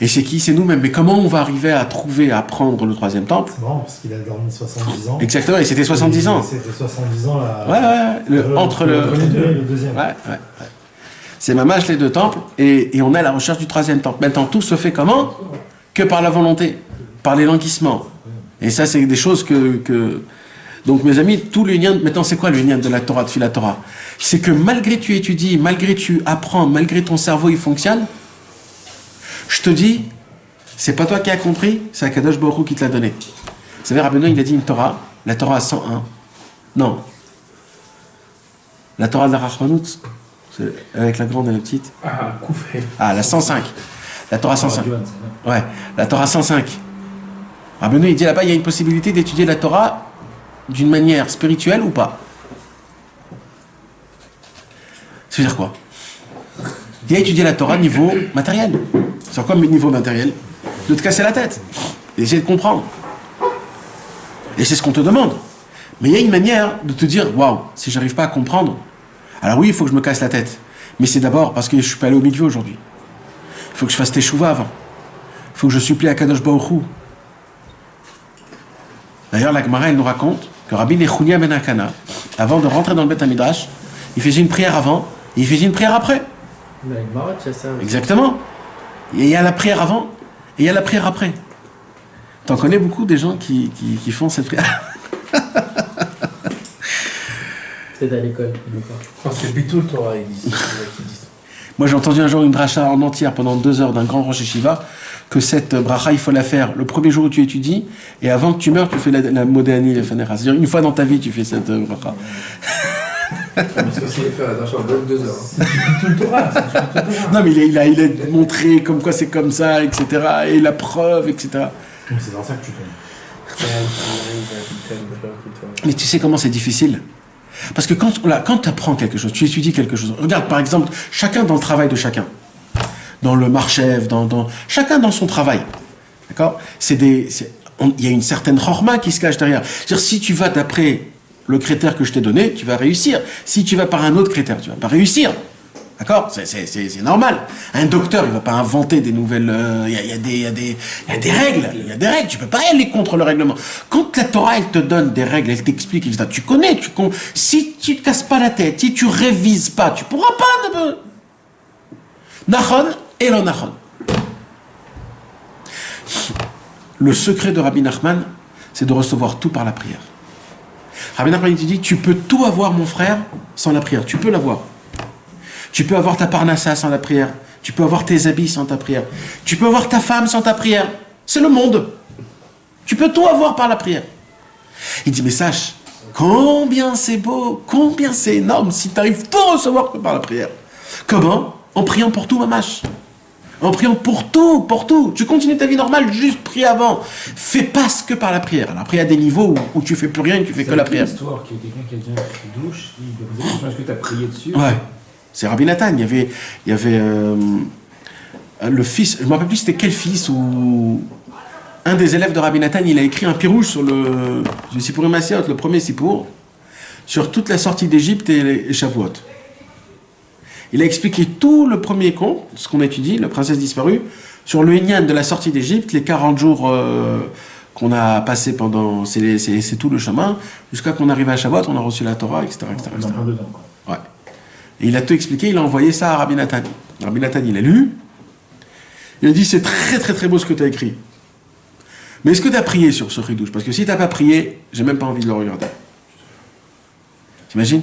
Et c'est qui? C'est nous-mêmes. Mais comment on va arriver à trouver, à prendre le troisième temple? C'est marrant, parce qu'il a dormi 70 ans. Exactement, et c'était 70 ans. C'était 70 ans là. Entre le premier et le deuxième. Ouais. C'est mamage les deux temples, et on est à la recherche du troisième temple. Maintenant, tout se fait comment? Que par la volonté, par l'élanguissement. Et ça, c'est des choses que... Donc, mes amis, tout le lien... Maintenant, c'est quoi le lien de la Torah, de Filat Torah? C'est que malgré tu étudies, malgré tu apprends, malgré ton cerveau, il fonctionne, je te dis, c'est pas toi qui as compris, c'est Akadosh Baruch Hu qui te l'a donné. Vous savez, Rabbeinu, il a dit une Torah, la Torah à 101. Non. La Torah de la Rachmanout, avec la grande et la petite. Koufé. La 105. La Torah 105. Ouais, la Torah 105. Rabbeinu, il dit là-bas, il y a une possibilité d'étudier la Torah d'une manière spirituelle ou pas. Ça veut dire quoi? Il a étudié la Torah niveau matériel. C'est quoi le niveau matériel? De te casser la tête. Et d'essayer de comprendre. Et c'est ce qu'on te demande. Mais il y a une manière de te dire, waouh, si j'arrive pas à comprendre, alors oui, il faut que je me casse la tête. Mais c'est d'abord parce que je suis pas allé au mikvé aujourd'hui. Il faut que je fasse teshuva avant. Il faut que je supplie à Kadosh Baruch Hu. D'ailleurs, la Gemara, elle nous raconte que Rabbi Nechunia ben Akana, avant de rentrer dans le Beth Hamidrash, il faisait une prière avant et il faisait une prière après. Exactement. Et il y a la prière avant et il y a la prière après. T'en connais beaucoup des gens qui font cette prière. C'est à l'école. C'est Bitul Torah, ils disent. Moi, j'ai entendu un jour une dracha en entière pendant 2 heures d'un grand Rosh Yeshiva que cette bracha, il faut la faire le premier jour où tu étudies et avant que tu meurs, tu fais la Modéani, le Fanera. C'est-à-dire une fois dans ta vie, tu fais cette bracha. Parce que c'est faire la dracha en 2 heures. C'est Bitul Torah. Non, mais il a montré comme quoi c'est comme ça, etc. Et la preuve, etc. C'est dans ça que tu connais. Mais tu sais comment c'est difficile? Parce que quand tu apprends quelque chose, tu étudies quelque chose, regarde par exemple, chacun dans le travail de chacun, dans le marchef, chacun dans son travail, d'accord? Il y a une certaine chorma qui se cache derrière. C'est-à-dire, si tu vas d'après le critère que je t'ai donné, tu vas réussir. Si tu vas par un autre critère, tu vas pas réussir. D'accord? C'est normal. Un docteur, il va pas inventer des nouvelles... Il y a des règles. Il y a des règles. Tu peux pas aller contre le règlement. Quand la Torah, elle te donne des règles, elle t'explique, etc. Tu connais. Si tu te casses pas la tête, si tu révises pas, tu pourras pas... Nachon et le Nachon. Le secret de Rabbi Nachman, c'est de recevoir tout par la prière. Rabbi Nachman, il te dit, tu peux tout avoir, mon frère, sans la prière. Tu peux l'avoir. Tu peux avoir ta parnassa sans la prière. Tu peux avoir tes habits sans ta prière. Tu peux avoir ta femme sans ta prière. C'est le monde. Tu peux tout avoir par la prière. Il dit, mais sache, combien c'est beau, combien c'est énorme si tu arrives tout à recevoir que par la prière. Comment? En priant pour tout, mamache. En priant pour tout, pour tout. Tu continues ta vie normale, juste prie avant. Fais pas ce que par la prière. Alors après, il y a des niveaux où tu fais plus rien et tu fais que la prière. C'est l'histoire qu'il y a quelqu'un qui a déjà une douche, il lui a posé est-ce que tu as prié dessus? Ouais. C'est Rabbi Nathan. Il y avait le fils, je ne me rappelle plus c'était quel fils, ou un des élèves de Rabbi Nathan, il a écrit un pirouge sur le Sipour Massiot, le premier Sipour, sur toute la sortie d'Égypte et les Shavuot. Il a expliqué tout le premier conte, ce qu'on étudie, la princesse disparue, sur le Inyan de la sortie d'Égypte, les 40 jours qu'on a passé pendant, c'est tout le chemin, jusqu'à qu'on arrive à Shavuot, on a reçu la Torah, etc. etc., etc. Ouais. Et il a tout expliqué, il a envoyé ça à Rabbi Nathan. Rabbi Nathan, il a lu, il a dit, c'est très très très beau ce que tu as écrit. Mais est-ce que tu as prié sur ce chidouche? Parce que si tu n'as pas prié, j'ai même pas envie de le regarder. T'imagines?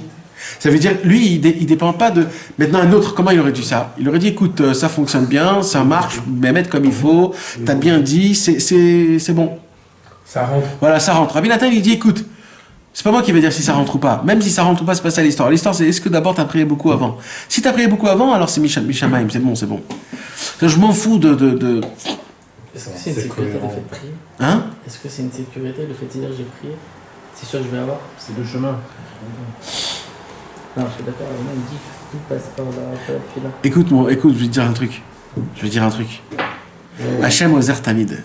Ça veut dire, lui, il dépend pas de... Maintenant, un autre, comment il aurait dit ça? Il aurait dit, écoute, ça fonctionne bien, ça marche, mais mettre comme il faut, t'as bien dit, c'est bon. Ça rentre. Voilà, ça rentre. Rabbi Nathan, il dit, écoute, c'est pas moi qui vais dire si ça rentre ou pas. Même si ça rentre ou pas, c'est pas ça l'histoire. L'histoire, c'est est-ce que d'abord t'as prié beaucoup avant? Si t'as prié beaucoup avant, alors c'est Mishamaim, c'est bon, c'est bon. Je m'en fous de... Est-ce que c'est une sécurité le fait de prier? Hein? Est-ce que c'est une sécurité le fait de dire j'ai prié? C'est sûr que je vais avoir? C'est le chemin. Non, je suis d'accord, il me dit que tout passe par la fila. Écoute, je vais te dire un truc. Hachem Ozer Tamid.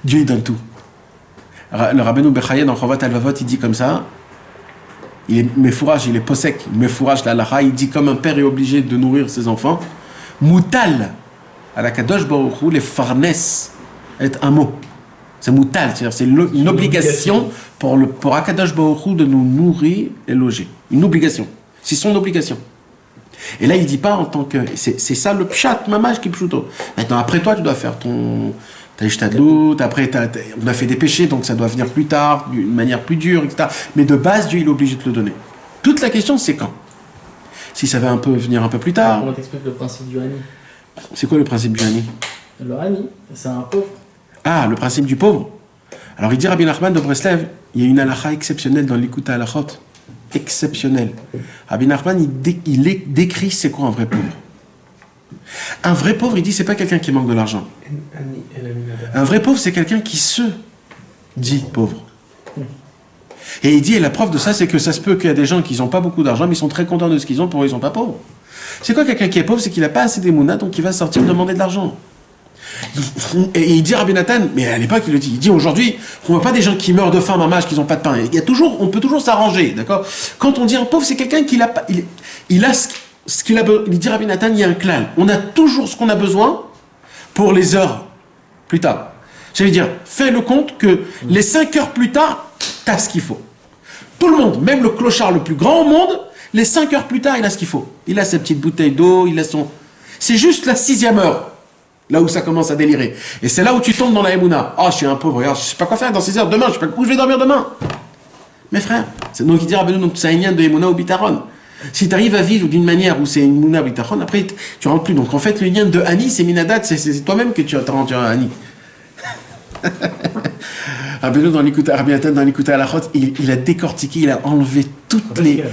Dieu, il donne tout. Le Rabbeinu Bechaye dans Chovat Al-Vavot, il dit comme ça, il est méfourage, il est posek, méfourage la lacha, il dit comme un père est obligé de nourrir ses enfants, Moutal, à la Kadosh Baruch Hu, les farnes, est un mot. C'est moutal, c'est-à-dire c'est une obligation pour Akadosh Baruch Hu de nous nourrir et loger. Une obligation. C'est son obligation. Et là, il ne dit pas en tant que... C'est ça le pshat, mamaj qui pshuto. Maintenant, après toi, tu dois faire ta ishtadlut, après, on a fait des péchés, donc ça doit venir plus tard, d'une manière plus dure, etc. Mais de base, Dieu, il est obligé de te le donner. Toute la question, c'est quand. Si ça va venir un peu plus tard... Comment t'expliques le principe du Hani? C'est quoi le principe du Hani? Le Hani, c'est un pauvre. Ah, le principe du pauvre. Alors, il dit Rabbi Nachman de Breslev, il y a une halakha exceptionnelle dans l'Ikuta halachot. Exceptionnelle. Rabbi Nachman, il décrit c'est quoi un vrai pauvre. Un vrai pauvre, il dit, c'est pas quelqu'un qui manque de l'argent. Un vrai pauvre, c'est quelqu'un qui se dit pauvre. Et il dit, et la preuve de ça, c'est que ça se peut qu'il y a des gens qui n'ont pas beaucoup d'argent, mais ils sont très contents de ce qu'ils ont, pour eux, ils sont pas pauvres. C'est quoi quelqu'un qui est pauvre? C'est qu'il n'a pas assez d'émouna, donc il va sortir demander de l'argent. Et il dit Rabbi Nathan, mais à l'époque il dit aujourd'hui, on ne voit pas des gens qui meurent de faim, mamage, qui n'ont pas de pain. On peut toujours s'arranger, d'accord? Quand on dit un pauvre, c'est quelqu'un qui il a ce qu'il a besoin. Il dit Rabbi Nathan, il y a un clan. On a toujours ce qu'on a besoin pour les heures plus tard. J'allais dire, fais le compte que les 5 heures plus tard, tu as ce qu'il faut. Tout le monde, même le clochard le plus grand au monde, les 5 heures plus tard, il a ce qu'il faut. Il a sa petite bouteille d'eau, il a son... C'est juste la 6e heure. Là où ça commence à délirer. Et c'est là où tu tombes dans la Emouna. Ah, je suis un pauvre, regarde, je sais pas quoi faire dans 6 heures. Demain, je sais pas où je vais dormir demain. Mes frères, c'est donc il dit Rabbeinu, donc c'est un lien de Emouna au Bitaron. Si tu arrives à vivre d'une manière où c'est une Emouna au Bitaron, après tu rentres plus. Donc en fait, le lien de Hani, c'est Minadat, c'est toi-même que tu rentres à Hani. Rabbeinu, dans l'Ikuta Halachot, il a décortiqué, il a enlevé toutes les.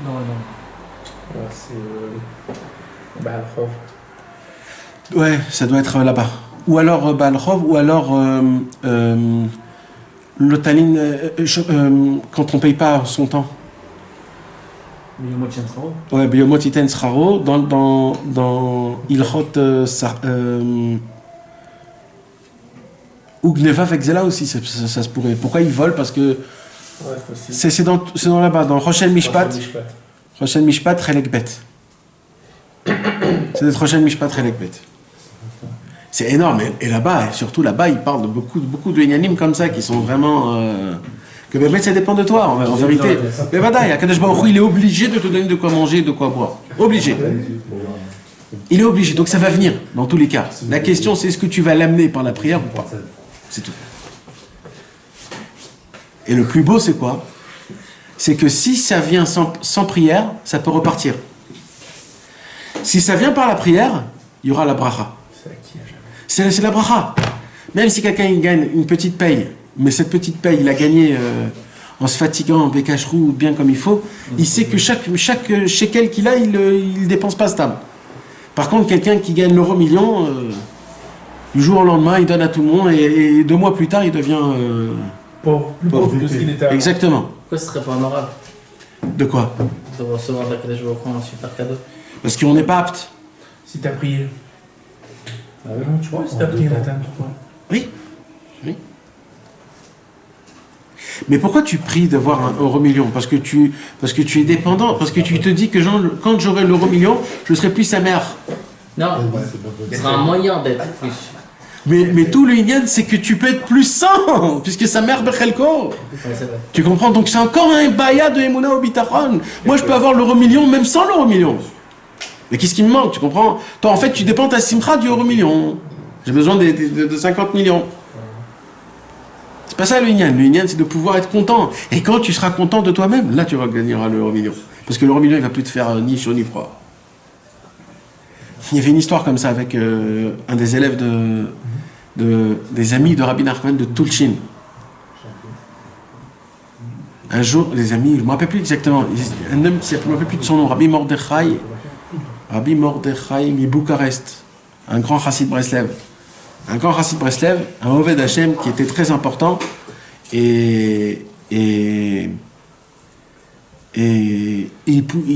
Non. C'est Baal-Chov. Ouais, ça doit être là-bas. Ou alors Baal-Chov, ou alors l'Otaline, quand on paye pas son temps. Biyomot Shraro. Ouais, Biyomot Iten Shraro, dans Ilchot ou Gneva Vexela aussi, ça se pourrait. Pourquoi ils volent? Parce que c'est dans là-bas, dans Rochel Mishpat. Rochel Mishpat, Chelek Bet. C'est d'être Rochel Mishpat, Chelek Bet. C'est énorme. Et là-bas, et surtout là-bas, ils parlent de beaucoup de Yannim comme ça, qui sont vraiment... que Bémet, ça dépend de toi, en vérité. Mais Vadaï, Akadosh Baruch Hu, il est obligé de te donner de quoi manger, de quoi boire. Obligé. Il est obligé, donc ça va venir, dans tous les cas. La question, c'est est-ce que tu vas l'amener par la prière ou pas? C'est tout. Et le plus beau, c'est quoi? C'est que si ça vient sans prière, ça peut repartir. Si ça vient par la prière, il y aura la bracha. C'est la bracha. Même si quelqu'un il gagne une petite paye, mais cette petite paye, il a gagné en se fatiguant, en bécacherou, bien comme il faut, il sait que chaque shekel qu'il a, il ne dépense pas stable. Par contre, quelqu'un qui gagne l'euro million, du jour au lendemain, il donne à tout le monde, et 2 mois plus tard, il devient... Plus pauvre que ce qu'il était avant. Exactement. Pourquoi ce serait pas honorable De quoi? de recevoir de la Kadosh Baruch Hu un super cadeau? Parce qu'on n'est pas apte. Si t'as prié. Non, tu vois, si t'as prié, Nathan. Oui. Mais pourquoi tu pries d'avoir un euro million? Parce que tu es dépendant, parce que tu te dis que quand j'aurai l'euro million, je serai plus sa mère. Non, ce sera un moyen d'être plus. Mais tout le Inyan, c'est que tu peux être plus sain, puisque sa mère Bechelko. Tu comprends? Donc c'est encore un baya de Emouna au Bitachon. Moi, je peux avoir l'euro million même sans l'euro million. Mais qu'est-ce qui me manque? Tu comprends? Toi, en fait, tu dépends ta simcha du euro million. J'ai besoin de 50 millions. C'est pas ça le Inyan. Le Inyan, c'est de pouvoir être content. Et quand tu seras content de toi-même, là, tu gagneras l'euro million. Parce que l'euro million, il va plus te faire ni chaud ni froid. Il y avait une histoire comme ça avec un des élèves des amis de Rabbi Nachman de Tulchin. Un jour, les amis, je ne me rappelle plus exactement, un homme, je ne me rappelle plus de son nom, Rabbi Mordechai Bucarest, un grand chassid Breslev. Un grand chassid Breslev, un Oved Hashem qui était très important et il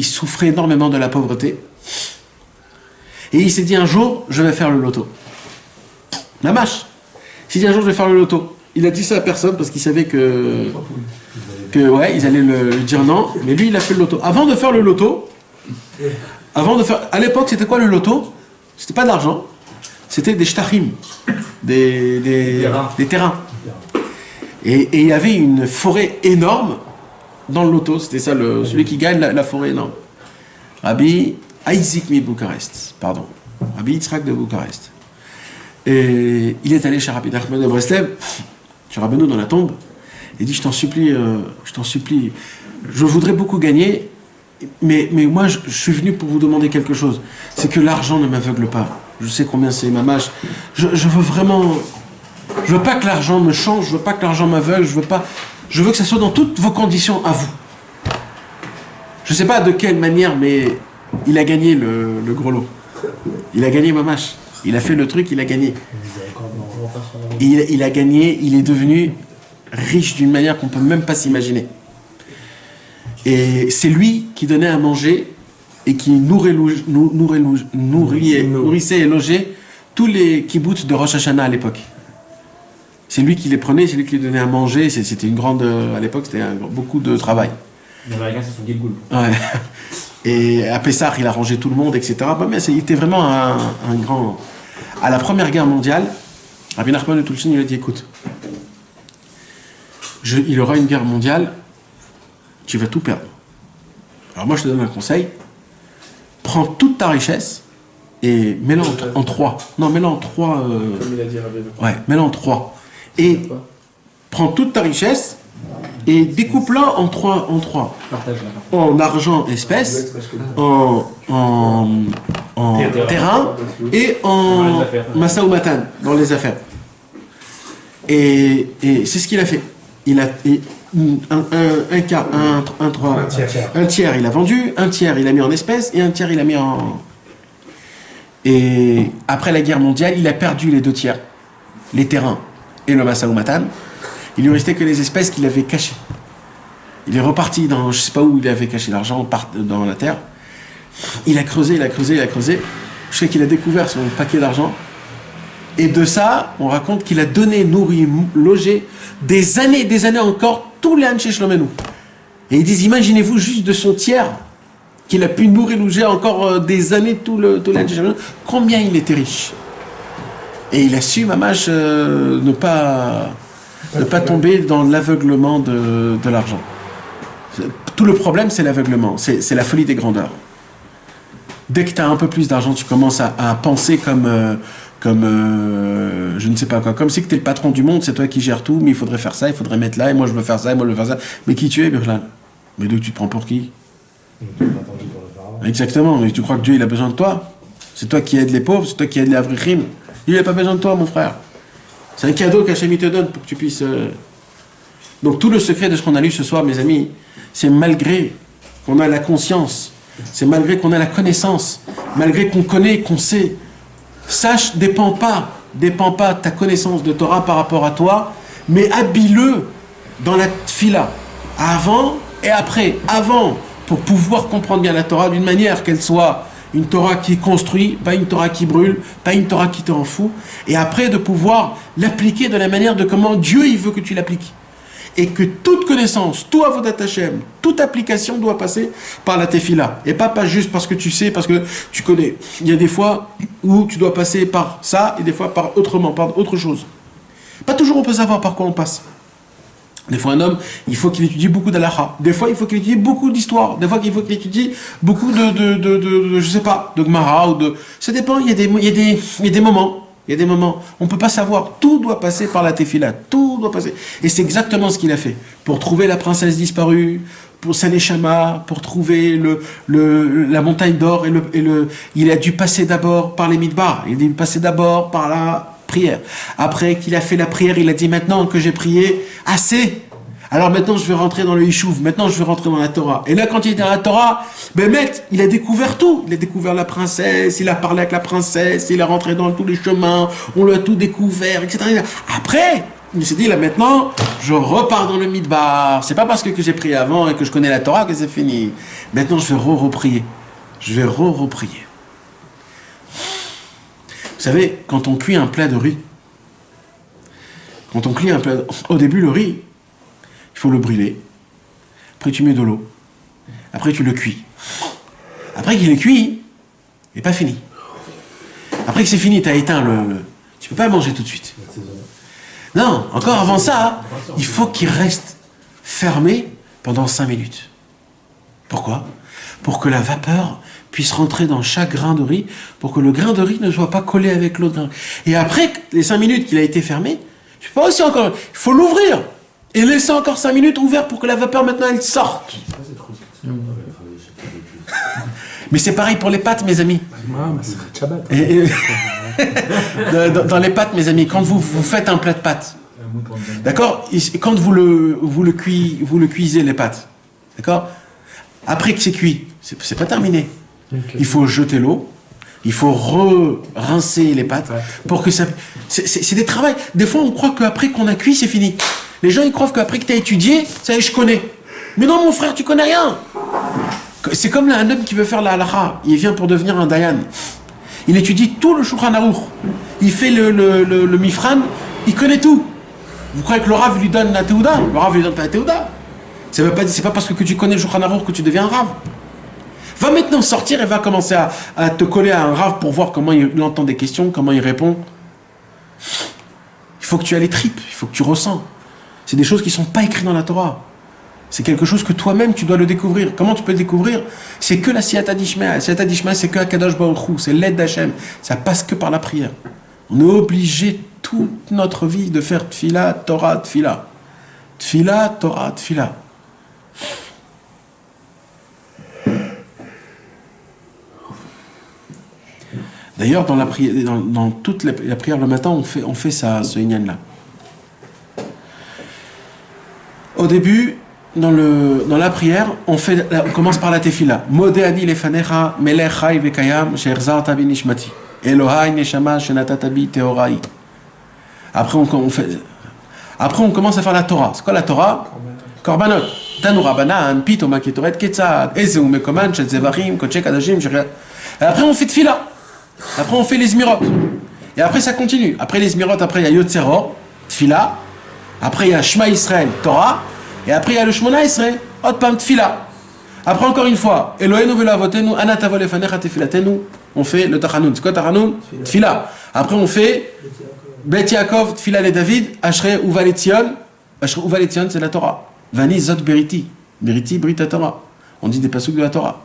souffrait énormément de la pauvreté. Et il s'est dit un jour, je vais faire le loto. La mâche. Il s'est dit un jour, je vais faire le loto. il a dit ça à personne parce qu'il savait que ouais, ils allaient le dire non. Mais lui, il a fait le loto. Avant de faire le loto, à l'époque, c'était quoi le loto? C'était pas de l'argent, c'était des shtachim, des terrains. Et il y avait une forêt énorme dans le loto. C'était ça, celui qui gagne la forêt énorme. Rabbi Isaac de Bucarest, pardon. Rabbi Yitzhak de Bucarest. Et il est allé chez Rabbi Nachman de Breslev, chez Rabbeinu dans la tombe, et dit, je t'en supplie, je voudrais beaucoup gagner, mais moi je suis venu pour vous demander quelque chose. C'est que l'argent ne m'aveugle pas. Je sais combien c'est ma mâche. Je veux vraiment... Je veux pas que l'argent me change, je veux pas que l'argent m'aveugle, je veux que ça soit dans toutes vos conditions à vous. Je sais pas de quelle manière, mais il a gagné le gros lot. Il a gagné Mamash. Il a fait le truc, il a gagné. Il a gagné, il est devenu riche d'une manière qu'on peut même pas s'imaginer. Et c'est lui qui donnait à manger et qui nourrissait et logeait tous les kibbutz de Rosh Hashanah à l'époque. C'est lui qui les prenait, c'est lui qui les donnait à manger. C'était une grande... À l'époque, c'était beaucoup de travail. Les Américains, c'est son Gilgoul. Ouais. Et à Pessah, il a rangé tout le monde, etc. Mais il était vraiment un grand... À la Première Guerre mondiale, Rabbi Nachman de Tulchin, il a dit, écoute, il y aura une guerre mondiale, tu vas tout perdre. Alors moi, je te donne un conseil. Prends toute ta richesse et mets-la en trois. Non, mets-la en trois... Comme il a dit Rabbi. Ouais, mets-la en trois. Et prends toute ta richesse et découpe-la en trois. En argent, espèces, en terrain et en massa ou matan, dans les affaires. Et c'est ce qu'il a fait. Il a un tiers il a vendu, un tiers il a mis en espèces et un tiers il a mis en... Et après la guerre mondiale, il a perdu les 2 tiers, les terrains et le massa ou matan. Il lui restait que les espèces qu'il avait cachées. Il est reparti dans, je sais pas où il avait caché l'argent, dans la terre. Il a creusé. Je sais qu'il a découvert son paquet d'argent. Et de ça, on raconte qu'il a donné, nourri, logé des années encore tous les Anshe Shlomenu. Et ils disent, imaginez-vous juste de son tiers qu'il a pu nourrir, loger encore des années tous les Anshe Shlomenu, combien il était riche. Et il a su, Mamash, ne pas tomber dans l'aveuglement de l'argent. Tout le problème, c'est l'aveuglement, c'est la folie des grandeurs. Dès que tu as un peu plus d'argent, tu commences à penser comme je ne sais pas quoi, comme si tu es le patron du monde, c'est toi qui gères tout, mais il faudrait faire ça, il faudrait mettre là, et moi je veux faire ça, et moi je veux faire ça. Mais qui tu es, Birlan? Mais d'où tu te prends pour qui? Exactement, mais tu crois que Dieu il a besoin de toi? C'est toi qui aides les pauvres, c'est toi qui aides les avrichim. Il n'a pas besoin de toi, mon frère. C'est un cadeau qu'Hachem te donne pour que tu puisses... Donc tout le secret de ce qu'on a lu ce soir, mes amis, c'est malgré qu'on a la conscience, c'est malgré qu'on a la connaissance, malgré qu'on connaît, qu'on sait. Sache, dépend pas ta connaissance de Torah par rapport à toi, mais habille-le dans la tfila, avant et après. Avant, pour pouvoir comprendre bien la Torah d'une manière qu'elle soit une Torah qui construit, pas une Torah qui brûle, pas une Torah qui te rend fou, et après de pouvoir l'appliquer de la manière de comment Dieu il veut que tu l'appliques. Et que toute connaissance, tout avodat Hashem, toute application doit passer par la tefila. Et pas juste parce que tu sais, parce que tu connais. Il y a des fois où tu dois passer par ça, et des fois par autrement, par autre chose. Pas toujours on peut savoir par quoi on passe. Des fois un homme, il faut qu'il étudie beaucoup d'halakha. Des fois il faut qu'il étudie beaucoup d'histoire. Des fois il faut qu'il étudie beaucoup de je sais pas, de Gemara ou de... Ça dépend, il y a des moments. Il y a des moments, on ne peut pas savoir, tout doit passer par la tefila, tout doit passer. Et c'est exactement ce qu'il a fait. Pour trouver la princesse disparue, pour Saneshama, pour trouver la montagne d'or, il a dû passer d'abord par les midbar, il a dû passer d'abord par la prière. Après qu'il a fait la prière, il a dit maintenant que j'ai prié assez, alors maintenant je vais rentrer dans le Yishuv, maintenant je vais rentrer dans la Torah. Et là quand il était dans la Torah, il a découvert tout. Il a découvert la princesse, il a parlé avec la princesse, il est rentré dans tous les chemins, on l'a tout découvert, etc. Après, il s'est dit là maintenant, je repars dans le Midbar. C'est pas parce que j'ai prié avant et que je connais la Torah que c'est fini. Maintenant je vais reprier. Je vais reprier. Vous savez, quand on cuit un plat de riz, Quand on cuit un plat, au début, le riz, il faut le brûler. Après, tu mets de l'eau. Après, tu le cuis. Après qu'il est cuit, il n'est pas fini. Après que c'est fini, tu as éteint tu peux pas le manger tout de suite. Non, encore avant ça, il faut qu'il reste fermé pendant 5 minutes. Pourquoi? Pour que la vapeur puisse rentrer dans chaque grain de riz, pour que le grain de riz ne soit pas collé avec l'autre grain. Et après les 5 minutes qu'il a été fermé, tu peux pas aussi encore... Il faut l'ouvrir et laisser encore 5 minutes ouvert pour que la vapeur maintenant elle sorte. Mais c'est pareil pour les pâtes, mes amis. Dans les pâtes, mes amis, quand vous faites un plat de pâtes, d'accord, quand vous le cuisez les pâtes, d'accord, après que c'est cuit, c'est pas terminé. Okay. Il faut jeter l'eau, il faut rincer les pâtes pour que ça. C'est des travaux. Des fois, on croit qu'après qu'on a cuit, c'est fini. Les gens ils croient qu'après que tu as étudié, ça y est, je connais. Mais non, mon frère, tu connais rien. C'est comme là, un homme qui veut faire la halakha, il vient pour devenir un dayan. Il étudie tout le Shulchan Aruch. Il fait le mifran, il connaît tout. Vous croyez que le Rav lui donne la Teuda? Le Rav lui donne pas la Teuda. C'est pas parce que tu connais le Shulchan Aruch que tu deviens un Rav. Va maintenant sortir et va commencer à te coller à un Rav pour voir comment il entend des questions, comment il répond. Il faut que tu aies les tripes, il faut que tu ressens. C'est des choses qui ne sont pas écrites dans la Torah. C'est quelque chose que toi-même, tu dois le découvrir. Comment tu peux le découvrir? C'est que la Siyata d'Ishmael. La Siyata d'Ishmael, c'est que Akadosh Baruch Hu. C'est l'aide d'Hachem. Ça passe que par la prière. On est obligé toute notre vie de faire Tfila, Torah, Tfila. Tfila, Torah, Tfila. D'ailleurs, dans la prière, dans toute la prière le matin, on fait ça, ce inyan-là. Au début, dans la prière, on commence par la tefila. Modéani lefanecha, melech chai vekayam, she'erzarta bi nishmati. Elohai neshama shenatata bi teorai. Après, on commence à faire la Torah. C'est quoi la Torah? Korbanot. Tanu rabanan, pitoma ketoret ketzad, ezeu mekoman, shel zevachim, koche kadashim, et après, on fait tefila. Après, on fait les Zmirot. Et après, ça continue. Après les Zmirot, après, il y a Yotzero, tefila. Après, il y a Shema Israël, Torah. Et après, il y a le Shmona Israël, Otpam Tfila. Après, encore une fois, Elohenu velo avotenu, anatavo lefanecha tefilatenu. On fait le Tachanun. C'est quoi Tachanun? Tfila. Après, on fait Bet Yaakov, Tfila le David, Ashrei Uva Letzion. Ashrei Uva Letzion, c'est la Torah. Vani Zot Beriti. Beriti, Brita Torah. On dit des pasouks de la Torah.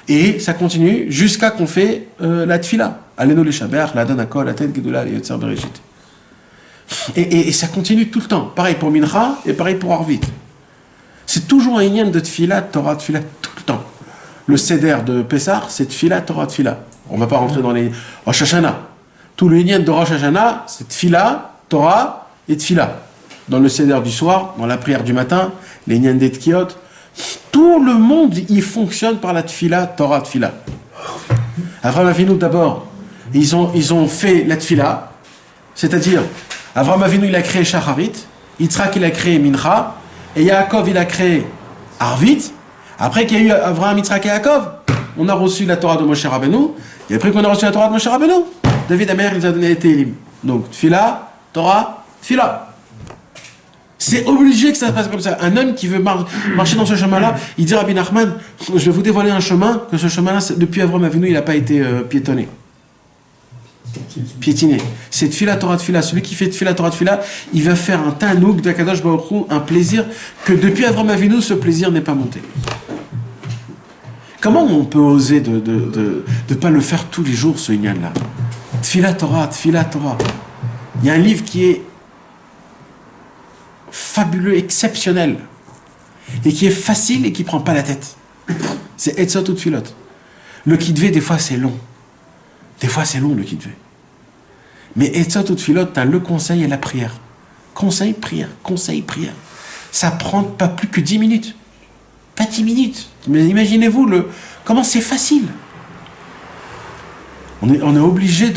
Et ça continue jusqu'à qu'on fait la Tfila. Alenu le Shaber, la Danakol, la Tet Gedula, le Yotzer Bereshit. Et ça continue tout le temps. Pareil pour Mincha et pareil pour Arvit. C'est toujours un inyan de Tfila, Torah, Tfila, tout le temps. Le Seder de Pessah, c'est Tfila, Torah, Tfila. On ne va pas rentrer dans les Rosh Hashanah. Tout le inyan de Rosh Hashanah, c'est Tfila, Torah et Tfila. Dans le Seder du soir, dans la prière du matin, les inyan des Tkiot, tout le monde, il fonctionne par la Tfila, Torah, Tfila. Avraham Avinu d'abord, ils ont fait la Tfila, c'est-à-dire, Avraham Avinu, il a créé Shacharit, Yitzhak, il a créé Mincha, et Yaakov, il a créé Arvit. Après qu'il y a eu Avraham, Yitzhak et Yaakov, on a reçu la Torah de Moshe Rabbeinu, et après qu'on a reçu la Torah de Moshe Rabbeinu, David Amer, il nous a donné les Télim. Donc, Tfila, Torah, Tfila. C'est obligé que ça se passe comme ça. Un homme qui veut marcher dans ce chemin-là, il dit Rabbi Nachman, je vais vous dévoiler un chemin, que ce chemin-là, depuis Avraham Avinu, il n'a pas été piétonné. Piétiné. C'est Tfila, Torah, Tfila. Celui qui fait Tfila, Torah, Tfila, il va faire un tanouk d'Akadosh Baruch Hu, un plaisir que depuis Avraham Avinu, ce plaisir n'est pas monté. Comment on peut oser de pas le faire tous les jours, ce inyan-là? Tfila, Torah, Tfila, Torah. Il y a un livre qui est fabuleux, exceptionnel, et qui est facile et qui prend pas la tête. C'est Etzot ou Tfilot. Le Kitvé, des fois, c'est long. Des fois, c'est long, le Kitvé. Mais Etzot ou Tfilot, tu as le conseil et la prière. Conseil, prière, conseil, prière. Ça prend pas plus que 10 minutes. Pas 10 minutes. Mais imaginez-vous comment c'est facile. On est obligé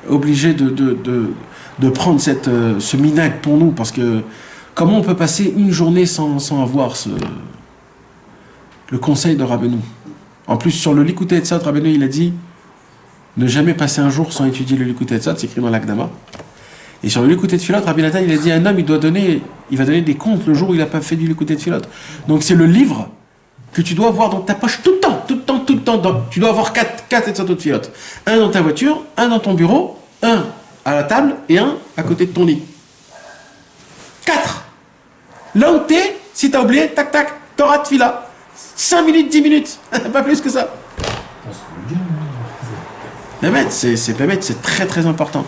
obligé de prendre ce minag pour nous, parce que comment on peut passer une journée sans avoir le conseil de Rabbeinu? En plus, sur le Likutei Etzot, Rabbeinu, il a dit ne jamais passer un jour sans étudier le Likutei Tzad, c'est écrit dans l'Akdama. Et sur le Likutei Tfilot, Rabbi Nathan, il a dit un homme, il va donner des comptes le jour où il n'a pas fait du Likutei Tfilot. Donc c'est le livre que tu dois avoir dans ta poche tout le temps. Tu dois avoir 4 Etzatot Tfilot. Un dans ta voiture, un dans ton bureau, un à la table et un à côté de ton lit. 4. Là où t'es, si t'as oublié, tac tac, Torah Tfila. 5 minutes, 10 minutes, pas plus que ça. C'est très très important.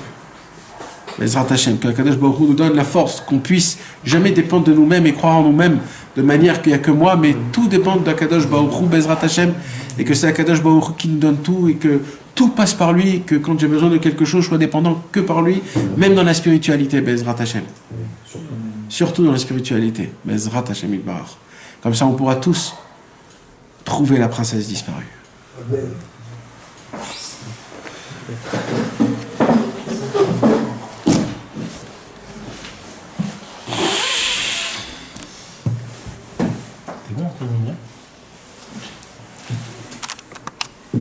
Bezrat Hashem, que Kadosh Baruch Hu nous donne la force, qu'on puisse jamais dépendre de nous-mêmes et croire en nous-mêmes de manière qu'il n'y a que moi, mais tout dépend de Kadosh Baruch Hu, Bezrat Hashem, et que c'est Kadosh Baruch Hu qui nous donne tout, et que tout passe par lui, et que quand j'ai besoin de quelque chose, je sois dépendant que par lui, même dans la spiritualité, Bezrat Hashem. Surtout dans la spiritualité, Bezrat Hashem Yitbarach. Comme ça, on pourra tous trouver la princesse disparue.